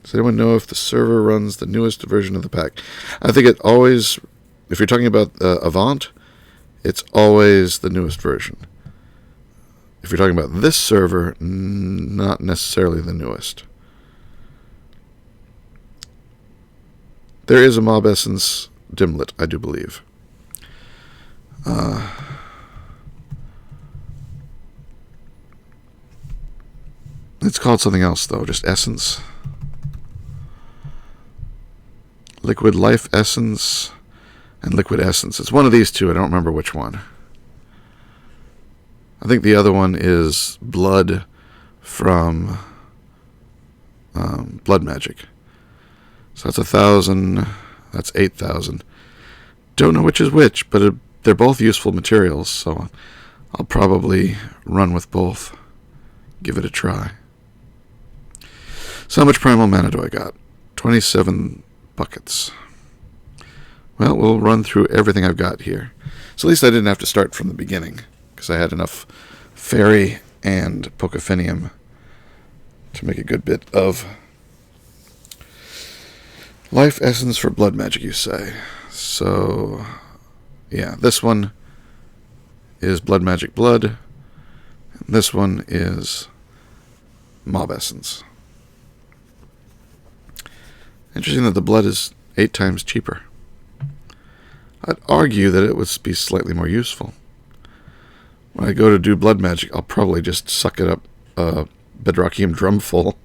Does anyone know if the server runs the newest version of the pack? I think it always, if you're talking about Avant, it's always the newest version. If you're talking about this server, not necessarily the newest. There is a Mob Essence Dimlet, I do believe. It's called something else, though. Just essence. Liquid life essence and liquid essence. It's one of these two. I don't remember which one. I think the other one is blood from blood magic. So that's 1,000. That's 8,000. Don't know which is which, but they're both useful materials, so I'll probably run with both. Give it a try. So how much primal mana do I got? 27 buckets. Well, we'll run through everything I've got here. So at least I didn't have to start from the beginning, because I had enough fairy and pocophenium to make a good bit of life essence for blood magic, you say. So, yeah, this one is blood magic blood, and this one is mob essence. Interesting that the blood is 8 times cheaper. I'd argue that it would be slightly more useful. When I go to do blood magic, I'll probably just suck it up a bedrockium drum full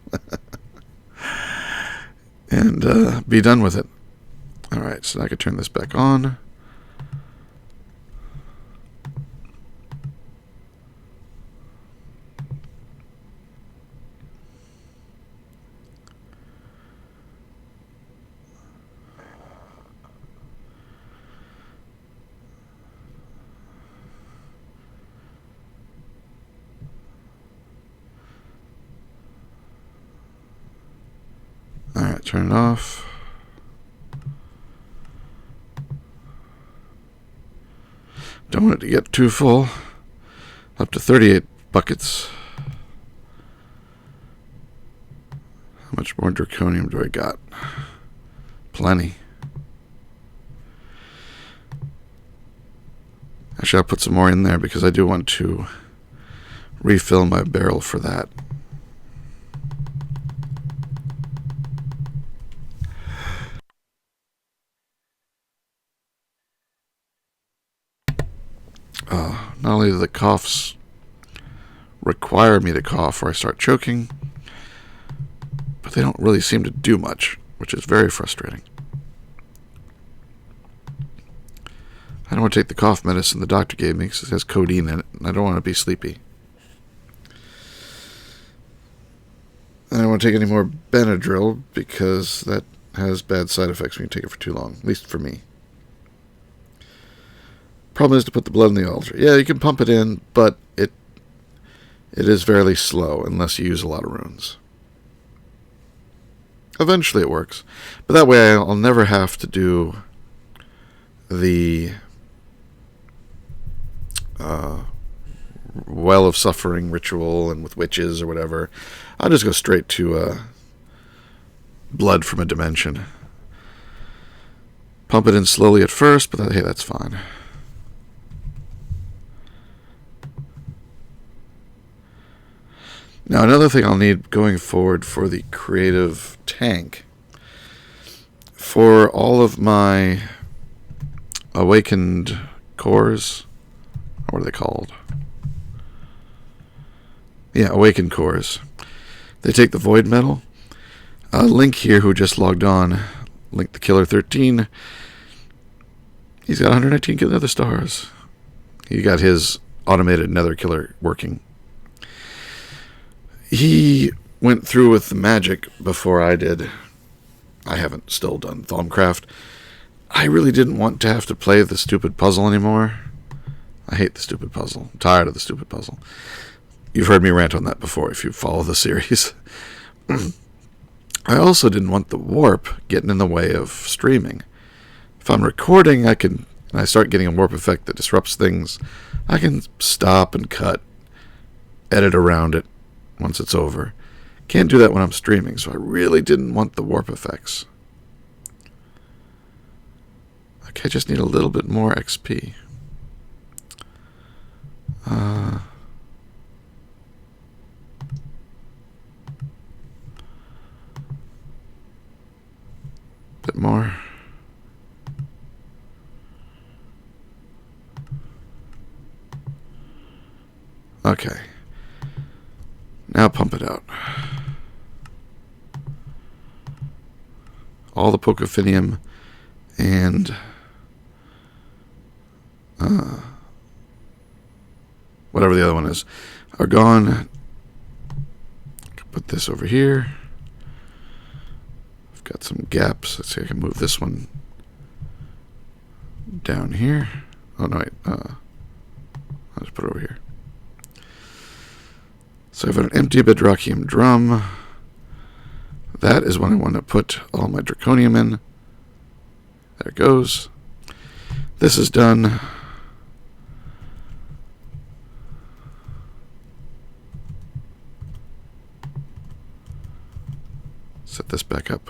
and be done with it. Alright, so I can turn this back on. Alright, turn it off. Don't want it to get too full. Up to 38 buckets. How much more draconium do I got? Plenty. Actually, I'll put some more in there because I do want to refill my barrel for that. Not only do the coughs require me to cough or I start choking, but they don't really seem to do much, which is very frustrating. I don't want to take the cough medicine the doctor gave me because it has codeine in it, and I don't want to be sleepy. I don't want to take any more Benadryl because that has bad side effects when you take it for too long, at least for me. Problem is to put the blood in the altar. Yeah, you can pump it in, but it is fairly slow unless you use a lot of runes. Eventually it works, but that way I'll never have to do the Well of Suffering ritual and with witches or whatever. I'll just go straight to blood from a dimension. Pump it in slowly at first, but hey, that's fine. Now, another thing I'll need going forward for the creative tank, for all of my awakened cores, what are they called? Yeah, awakened cores. They take the void metal. Link here, who just logged on, Link the Killer 13, he's got 119 nether stars. He got his automated nether killer working. He went through with the magic before I did. I haven't still done Thaumcraft. I really didn't want to have to play the stupid puzzle anymore. I hate the stupid puzzle. I'm tired of the stupid puzzle. You've heard me rant on that before if you follow the series. I also didn't want the warp getting in the way of streaming. If I'm recording, and I start getting a warp effect that disrupts things, I can stop and cut, edit around it once it's over. Can't do that when I'm streaming, so I really didn't want the warp effects. Okay, I just need a little bit more XP. Bit more. Okay. Now pump it out. All the pocophinium and whatever the other one is are gone. Put this over here. I've got some gaps. Let's see, I can move this one down here. Oh no, wait. I'll just put it over here. So I've got an empty bedrockium drum. That is when I want to put all my draconium in. There it goes. This is done. Set this back up.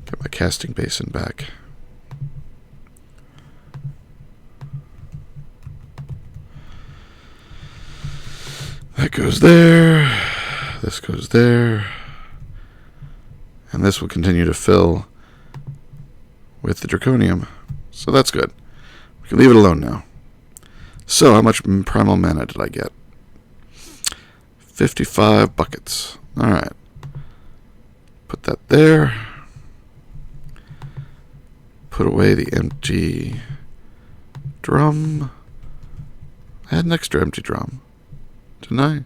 Get my casting basin back. That goes there. This goes there. And this will continue to fill with the draconium. So that's good. We can leave it alone now. So how much primal mana did I get? 55 buckets. Alright. Put that there. Put away the empty drum. I had an extra empty drum. Didn't I?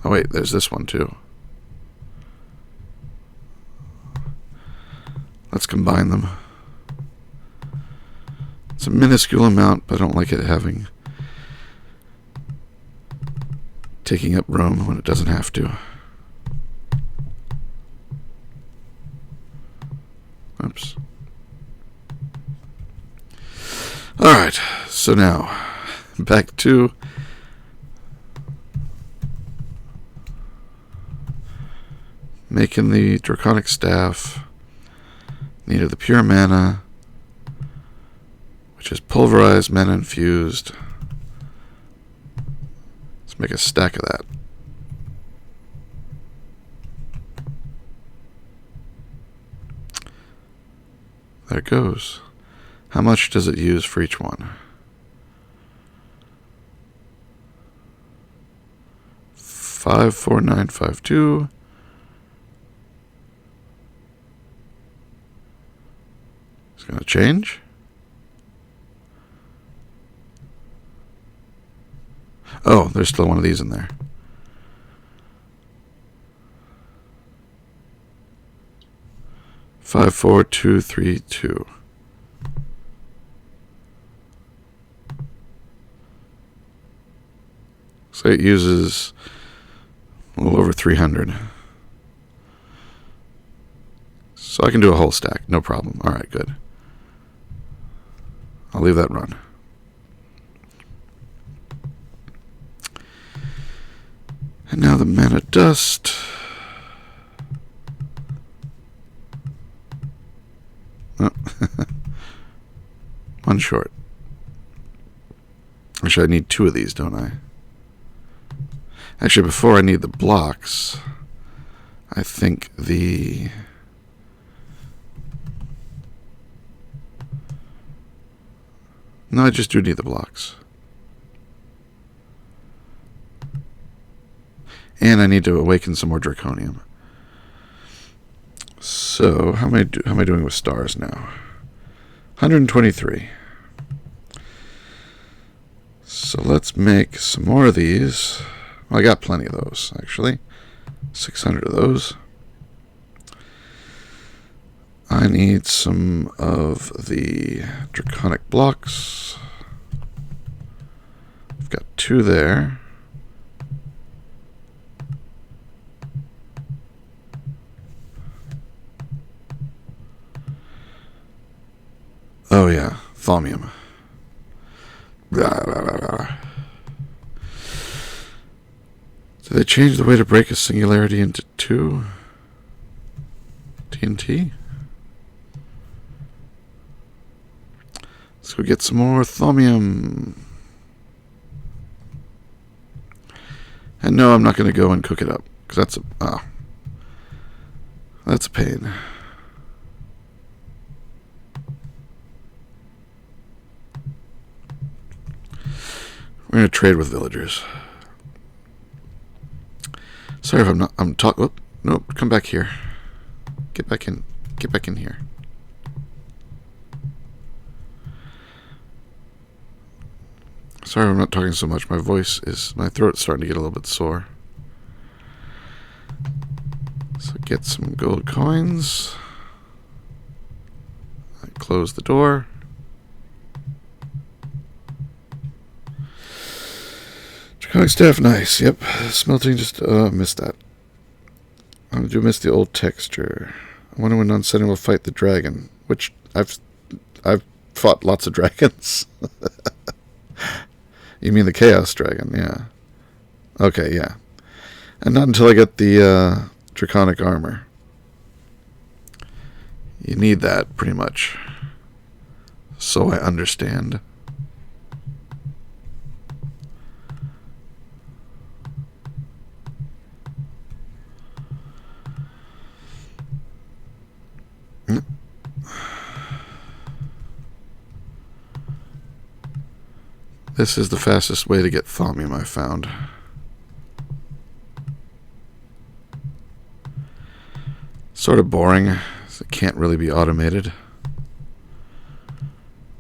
Oh wait, there's this one too. Let's combine them. It's a minuscule amount, but I don't like it taking up room when it doesn't have to. Oops. Alright, so now back to making the draconic staff. Needed the pure mana, which is pulverized mana infused. Let's make a stack of that. There it goes. How much does it use for each one? 54952. It's going to change. Oh, there's still one of these in there. Five, 4, 2, 3, 2. So it uses a little over 300. So I can do a whole stack, no problem. All right, good. I'll leave that run. And now the mana dust. Oh. One short. Actually, I need 2 of these, don't I? Actually, before I need the blocks, I think the... No, I just do need the blocks. And I need to awaken some more draconium. So, how am I doing with stars now? 123. So let's make some more of these. Well, I got plenty of those, actually. 600 of those. I need some of the draconic blocks. I've got 2 there. Oh yeah, thaumium. Blah, blah, blah, blah. Did they change the way to break a singularity into 2? TNT? Let's go get some more thaumium. And no, I'm not going to go and cook it up, because that's a pain. We're going to trade with villagers. Sorry if I'm talking. Oh, nope, come back here. Get back in. Get back in here. Sorry I'm not talking so much. My throat's starting to get a little bit sore. So get some gold coins. I close the door. Draconic staff, nice. Yep, smelting. Just missed that. I do miss the old texture. I wonder when Nonsanity will fight the dragon. Which I've fought lots of dragons. You mean the Chaos Dragon? Yeah. Okay, yeah. And not until I get the draconic armor. You need that, pretty much. So I understand. This is the fastest way to get thaumium, I found. Sort of boring. It can't really be automated.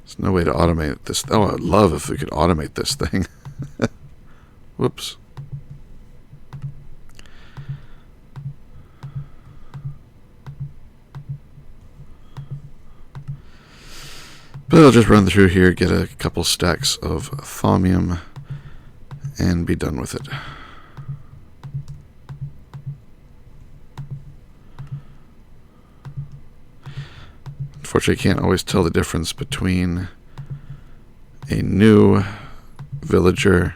There's no way to automate this. Oh, I'd love if we could automate this thing. Whoops. But I'll just run through here, get a couple stacks of thaumium, and be done with it. Unfortunately, I can't always tell the difference between a new villager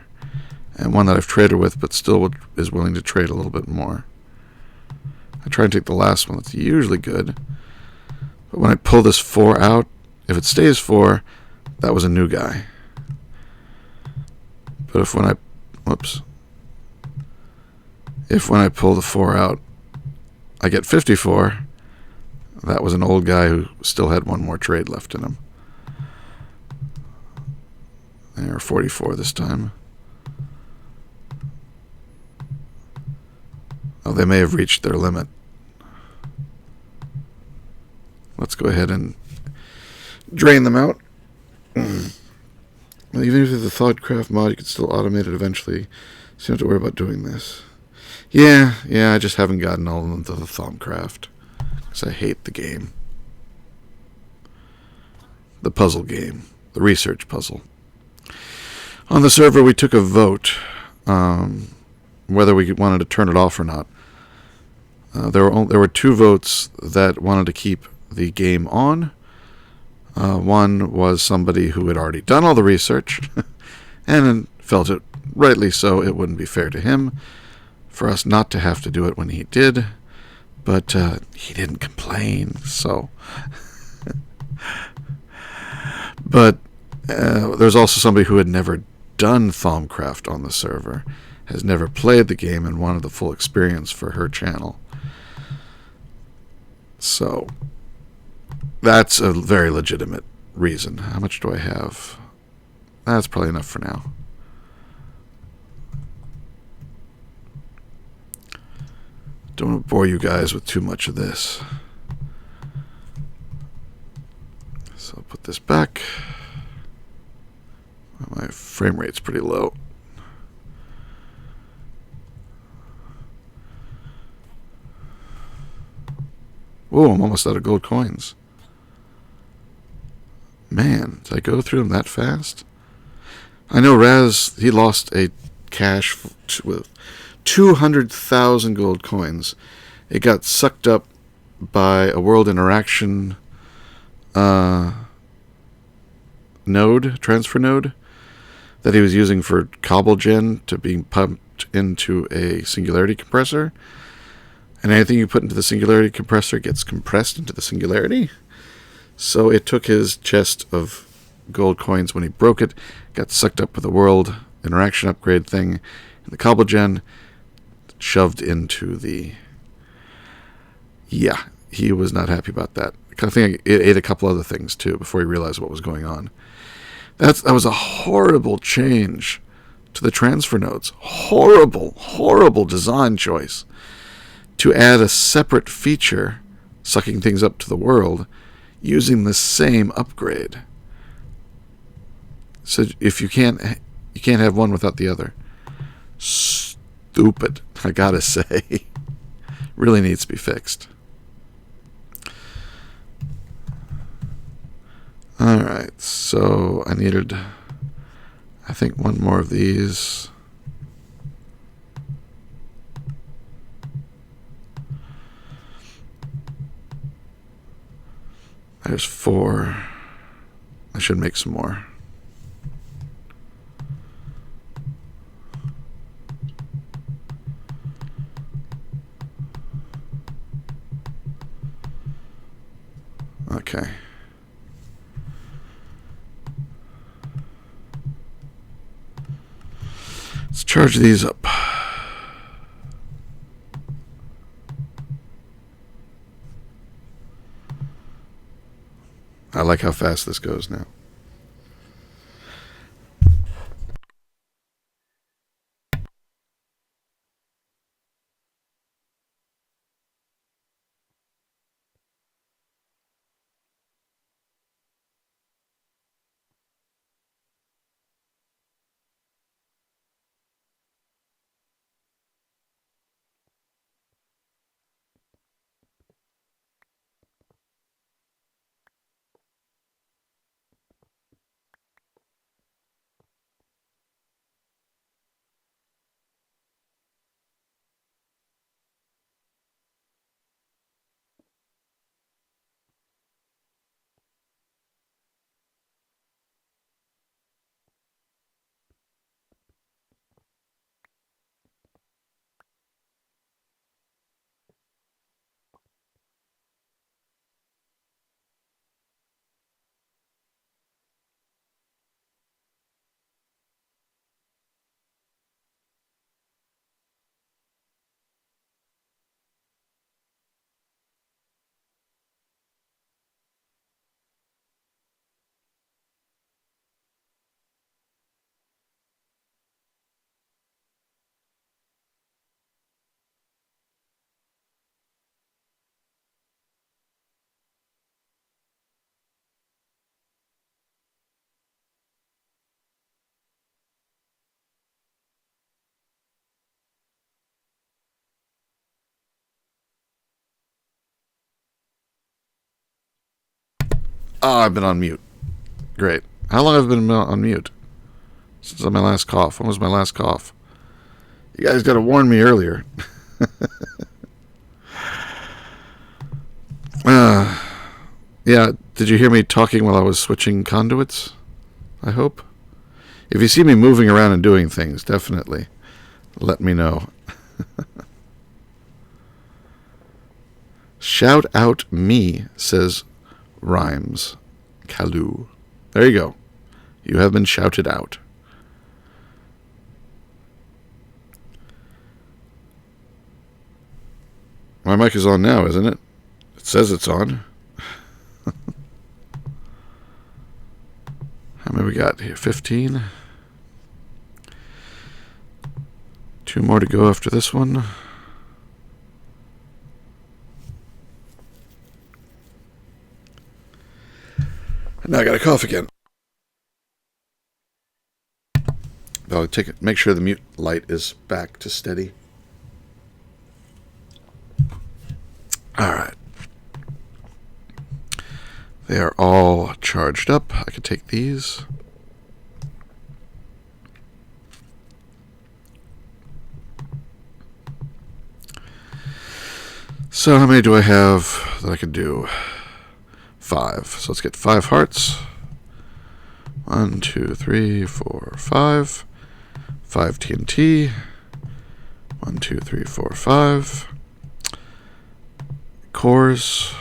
and one that I've traded with, but still is willing to trade a little bit more. I try and take the last one. That's usually good. But when I pull this 4 out, if it stays 4, that was a new guy. But if when I pull the 4 out, I get 54, that was an old guy who still had one more trade left in him. There, 44 this time. Oh, they may have reached their limit. Let's go ahead and drain them out. Even if you have the Thoughtcraft mod, you can still automate it eventually, so you don't have to worry about doing this. Yeah, I just haven't gotten all into the Thoughtcraft, because I hate the game. The puzzle game. The research puzzle. On the server, we took a vote, whether we wanted to turn it off or not. There were 2 votes that wanted to keep the game on. One was somebody who had already done all the research and felt it, rightly so, it wouldn't be fair to him for us not to have to do it when he did, but he didn't complain, so. But there's also somebody who had never done Thaumcraft on the server, has never played the game and wanted the full experience for her channel. So that's a very legitimate reason. How much do I have? That's probably enough for now. Don't want to bore you guys with too much of this. So I'll put this back. My frame rate's pretty low. Whoa, I'm almost out of gold coins. Man, did I go through them that fast? I know Raz, he lost a cache with 200,000 gold coins. It got sucked up by a world interaction transfer node, that he was using for Cobblegen to be pumped into a singularity compressor. And anything you put into the singularity compressor gets compressed into the singularity. So it took his chest of gold coins when he broke it, got sucked up with a world interaction upgrade thing, and the Cobblegen shoved into the... Yeah, he was not happy about that. I think it ate a couple other things too before he realized what was going on. That was a horrible change to the transfer nodes. Horrible, horrible design choice to add a separate feature, sucking things up to the world, using the same upgrade. So if you can't have one without the other. Stupid, I gotta say. Really needs to be fixed. Alright, so I needed, I think, one more of these. There's 4. I should make some more. Okay. Let's charge these up. I like how fast this goes now. Oh, I've been on mute. Great. How long have I been on mute? Since my last cough. When was my last cough? You guys got to warn me earlier. Yeah, did you hear me talking while I was switching conduits? I hope. If you see me moving around and doing things, definitely let me know. Shout out me, says Rhymes. Kalu. There you go. You have been shouted out. My mic is on now, isn't it? It says it's on. How many we got here? 15. 2 more to go after this one. And now I got a cough again. I'll make sure the mute light is back to steady. Alright. They are all charged up. I could take these. So how many do I have that I could do? 5. So let's get 5 hearts. 1, 2, 3, 4, 5. 5 TNT. 1, 2, 3, 4, 5. Cores.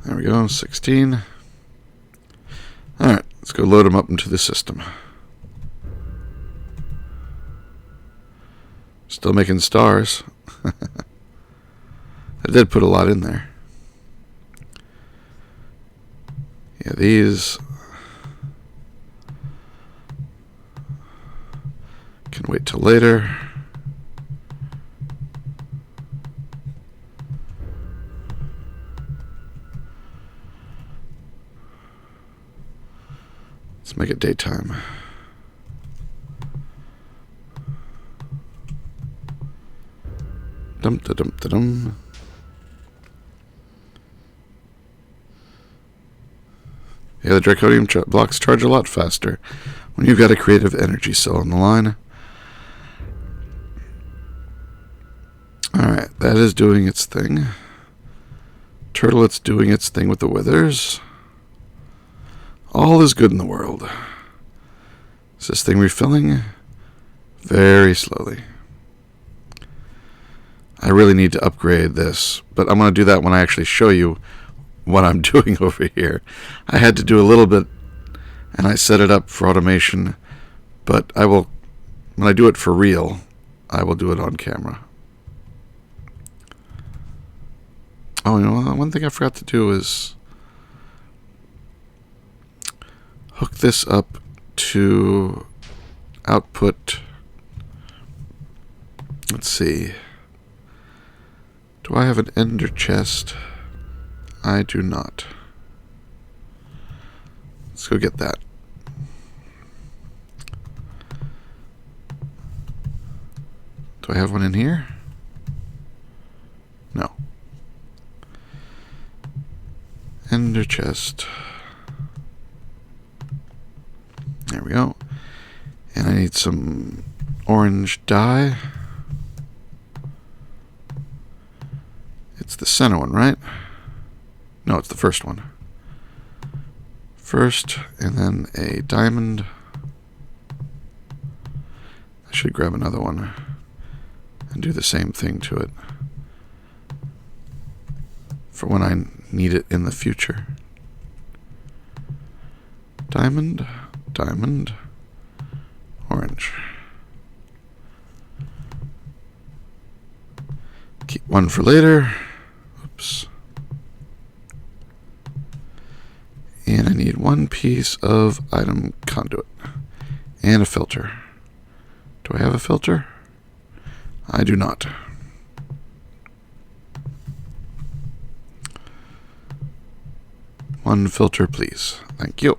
There we go, 16. Alright, let's go load them up into the system. Just Still making stars. I did put a lot in there. Yeah, these can wait till later. Let's make it daytime. Dum da dum da dum. Yeah, the draconium blocks charge a lot faster when you've got a creative energy cell on the line. Alright, that is doing its thing. Turtlet's doing its thing with the withers. All is good in the world. Is this thing refilling? Very slowly. I really need to upgrade this, but I'm going to do that when I actually show you what I'm doing over here. I had to do a little bit, and I set it up for automation, but I will, when I do it for real, I will do it on camera. Oh, you know, one thing I forgot to do is hook this up to output. Let's see. Do I have an ender chest? I do not. Let's go get that. Do I have one in here? No. Ender chest. There we go. And I need some orange dye. It's the center one, right? No, it's the first one. First, and then a diamond. I should grab another one and do the same thing to it for when I need it in the future. Diamond, diamond, orange. Keep one for later. Oops. And I need one piece of item conduit and a filter. Do I have a filter? I do not. One filter, please. Thank you.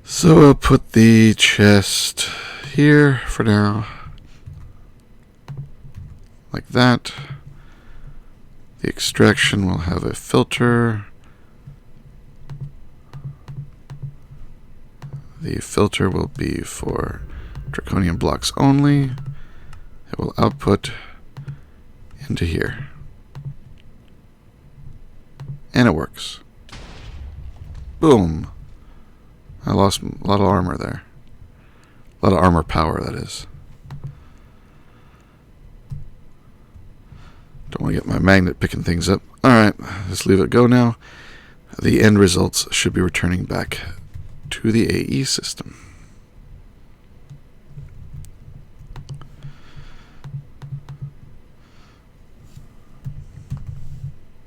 So I'll put the chest here for now, like that. The extraction will have a filter. The filter will be for draconium blocks only. It will output into here. And it works. Boom. I lost a lot of armor there. A lot of armor power, that is. Don't want to get my magnet picking things up. Alright, let's leave it go now. The end results should be returning back to the AE system.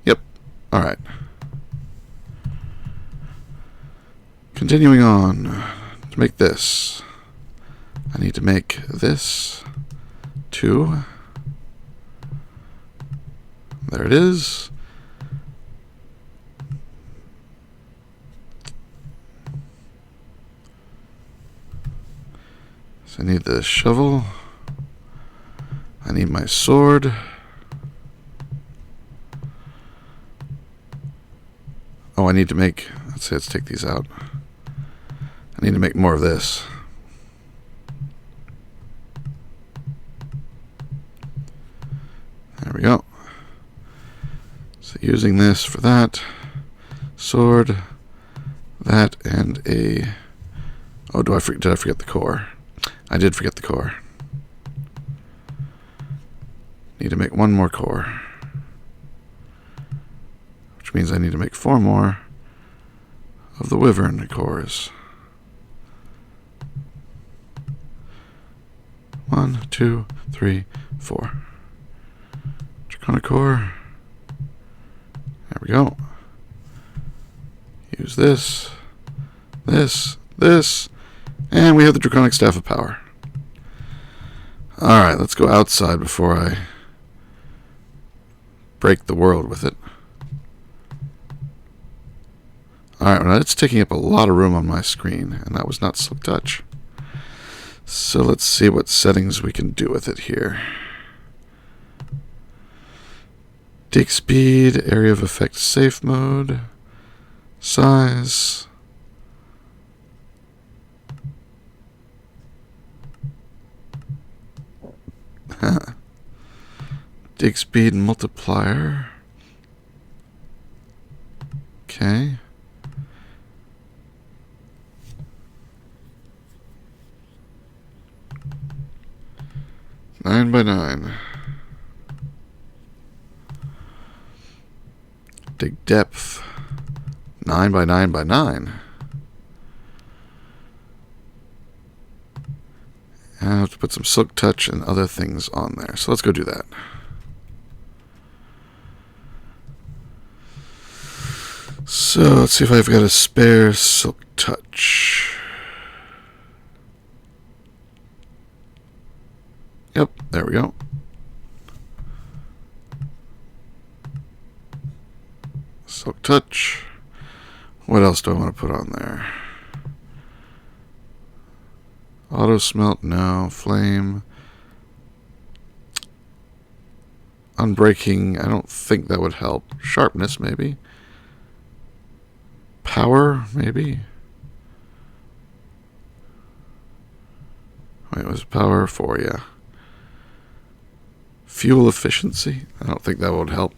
Yep, alright. Continuing on, to make this, I need to make this 2. There it is. So I need the shovel. I need my sword. Oh, I need to make, let's take these out. I need to make more of this. There we go. So using this for that. Sword. That and a... Oh, did I forget the core? I did forget the core. Need to make one more core. Which which means I need to make 4 more of the wyvern cores. 1, 2, 3, 4. Draconic core. There we go. Use this, this, and we have the Draconic Staff of Power. Alright, let's go outside before I break the world with it. Alright, well, it's taking up a lot of room on my screen, and that was not Silk Touch. So let's see what settings we can do with it here. Dig speed, area of effect safe mode, size. Dig speed multiplier. Okay. Nine by 9. Dig depth. 9 by 9 by 9. And I have to put some Silk Touch and other things on there. So let's go do that. So let's see if I've got a spare Silk Touch. Yep, there we go. Silk Touch. What else do I want to put on there? Auto smelt, no. Flame. Unbreaking, I don't think that would help. Sharpness, maybe. Power, maybe. Wait, was power 4? Yeah. Fuel efficiency, I don't think that would help.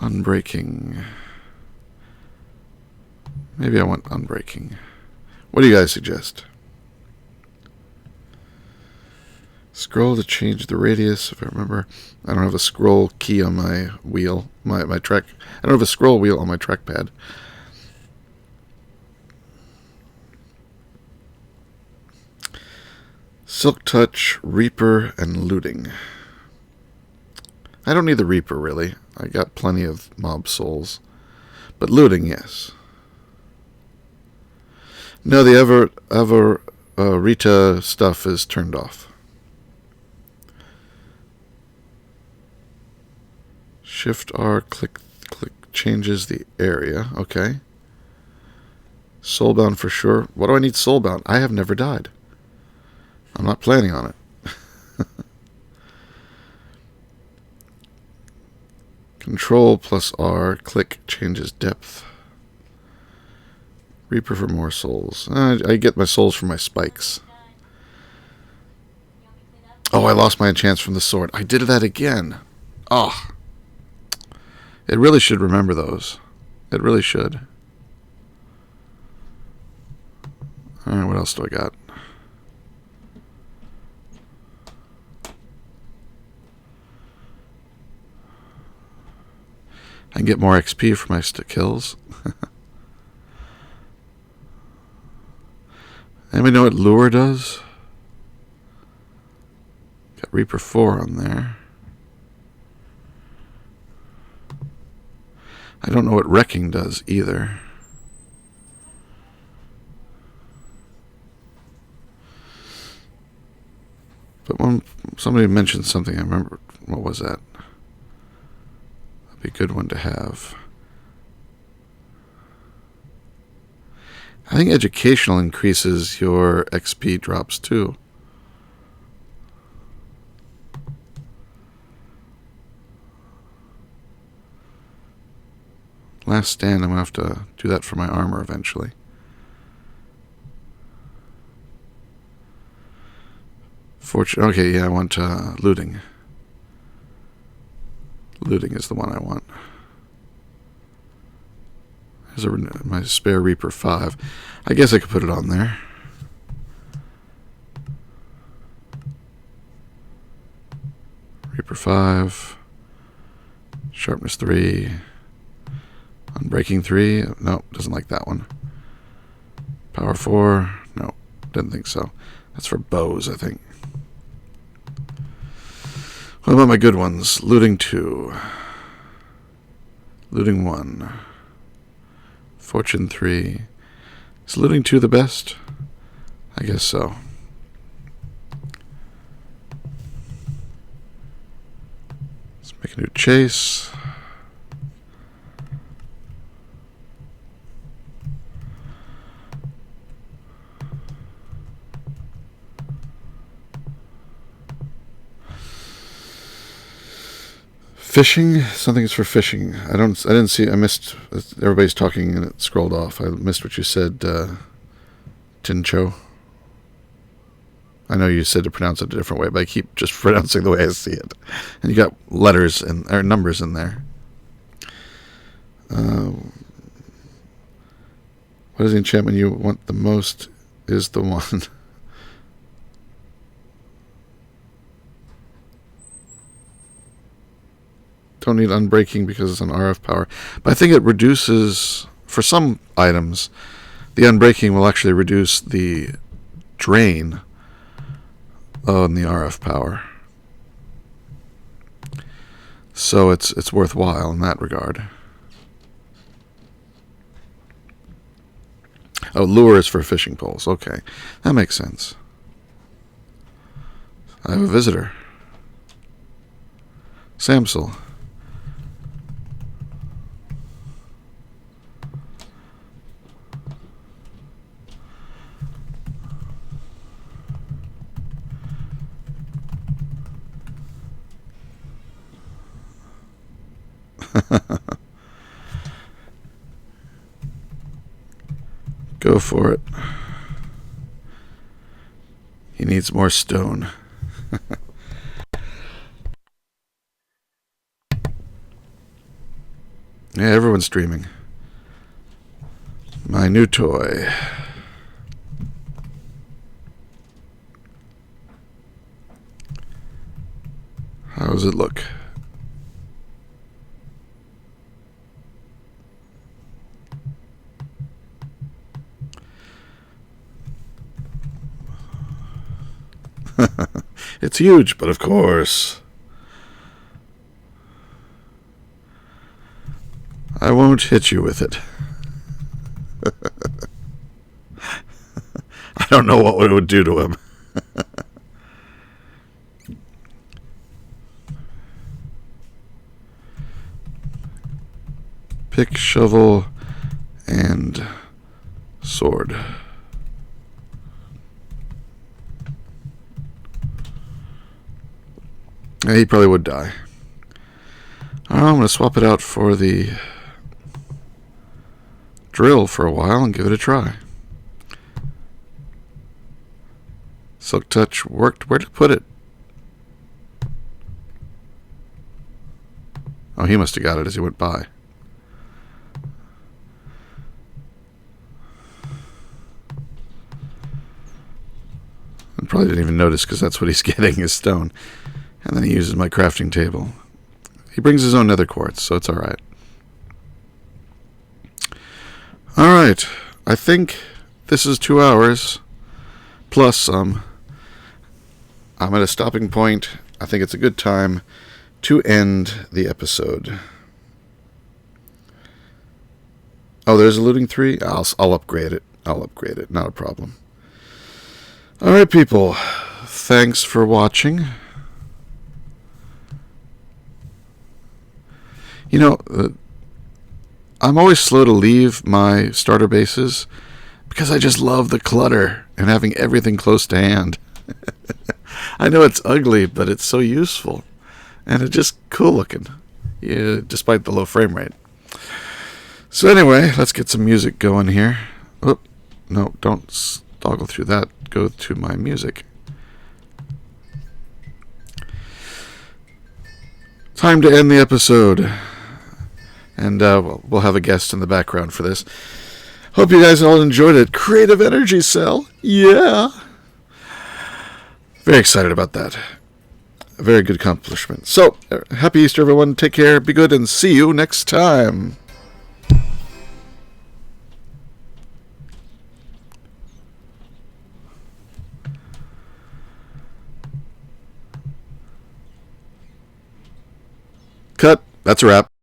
Unbreaking. Maybe I want unbreaking. What do you guys suggest? Scroll to change the radius, if I remember. I don't have a scroll key on my wheel, my track. I don't have a scroll wheel on my trackpad. Silk Touch, Reaper, and Looting. I don't need the Reaper, really. I got plenty of mob souls. But Looting, yes. No, the Rita stuff is turned off. Shift R, click changes the area. Okay. Soulbound for sure. What do I need soulbound? I have never died. I'm not planning on it. Control plus R, click changes depth. Reaper for more souls. I get my souls from my spikes. Oh, I lost my enchants from the sword. I did that again. Oh. It really should remember those. It really should. Alright, what else do I got? I can get more XP for my kills. Anybody know what Lure does? Got Reaper 4 on there. I don't know what Wrecking does either. But when somebody mentioned something, I remember, what was that? That'd be a good one to have. I think educational increases your XP drops too. Last stand, I'm going to have to do that for my armor eventually. Okay, yeah, I want looting. Looting is the one I want. Here's my spare Reaper 5. I guess I could put it on there. Reaper 5. Sharpness 3. Unbreaking 3. No, doesn't like that one. Power 4. No, didn't think so. That's for bows, I think. What about my good ones? Looting 2. Looting 1. Fortune 3. Is looting 2 the best? I guess so. Let's make a new chase. Fishing? Something is for fishing. I didn't see. I missed. Everybody's talking and it scrolled off. I missed what you said. Tincho. I know you said to pronounce it a different way, but I keep just pronouncing the way I see it. And you got letters or numbers in there. What is the enchantment you want the most? Is the one. Don't need unbreaking because it's an RF power. But I think it reduces, for some items, the unbreaking will actually reduce the drain on the RF power. So it's worthwhile in that regard. Oh, lure is for fishing poles. Okay, that makes sense. I have a visitor. Samsel. Go for it. He needs more stone. Yeah, everyone's streaming. My new toy. How does it look? It's huge, but of course. I won't hit you with it. I don't know what it would do to him. Pick, shovel, and sword. Yeah, he probably would die. I'm going to swap it out for the drill for a while and give it a try. Silk Touch worked. Where to put it? Oh, he must have got it as he went by. And probably didn't even notice because that's what he's getting is stone. And then he uses my crafting table. He brings his own nether quartz, so it's alright. Alright, I think this is 2 hours plus some. I'm at a stopping point. I think it's a good time to end the episode. Oh, there's a looting 3? I'll upgrade it. I'll upgrade it, not a problem. Alright, people. Thanks for watching. You know, I'm always slow to leave my starter bases because I just love the clutter and having everything close to hand. I know it's ugly, but it's so useful. And it's just cool looking, despite the low frame rate. So anyway, let's get some music going here. Oh, no, don't toggle through that. Go to my music. Time to end the episode. And we'll have a guest in the background for this. Hope you guys all enjoyed it. Creative Energy Cell. Yeah. Very excited about that. a very good accomplishment. So, happy Easter, everyone. Take care, be good, and see you next time. Cut. That's a wrap.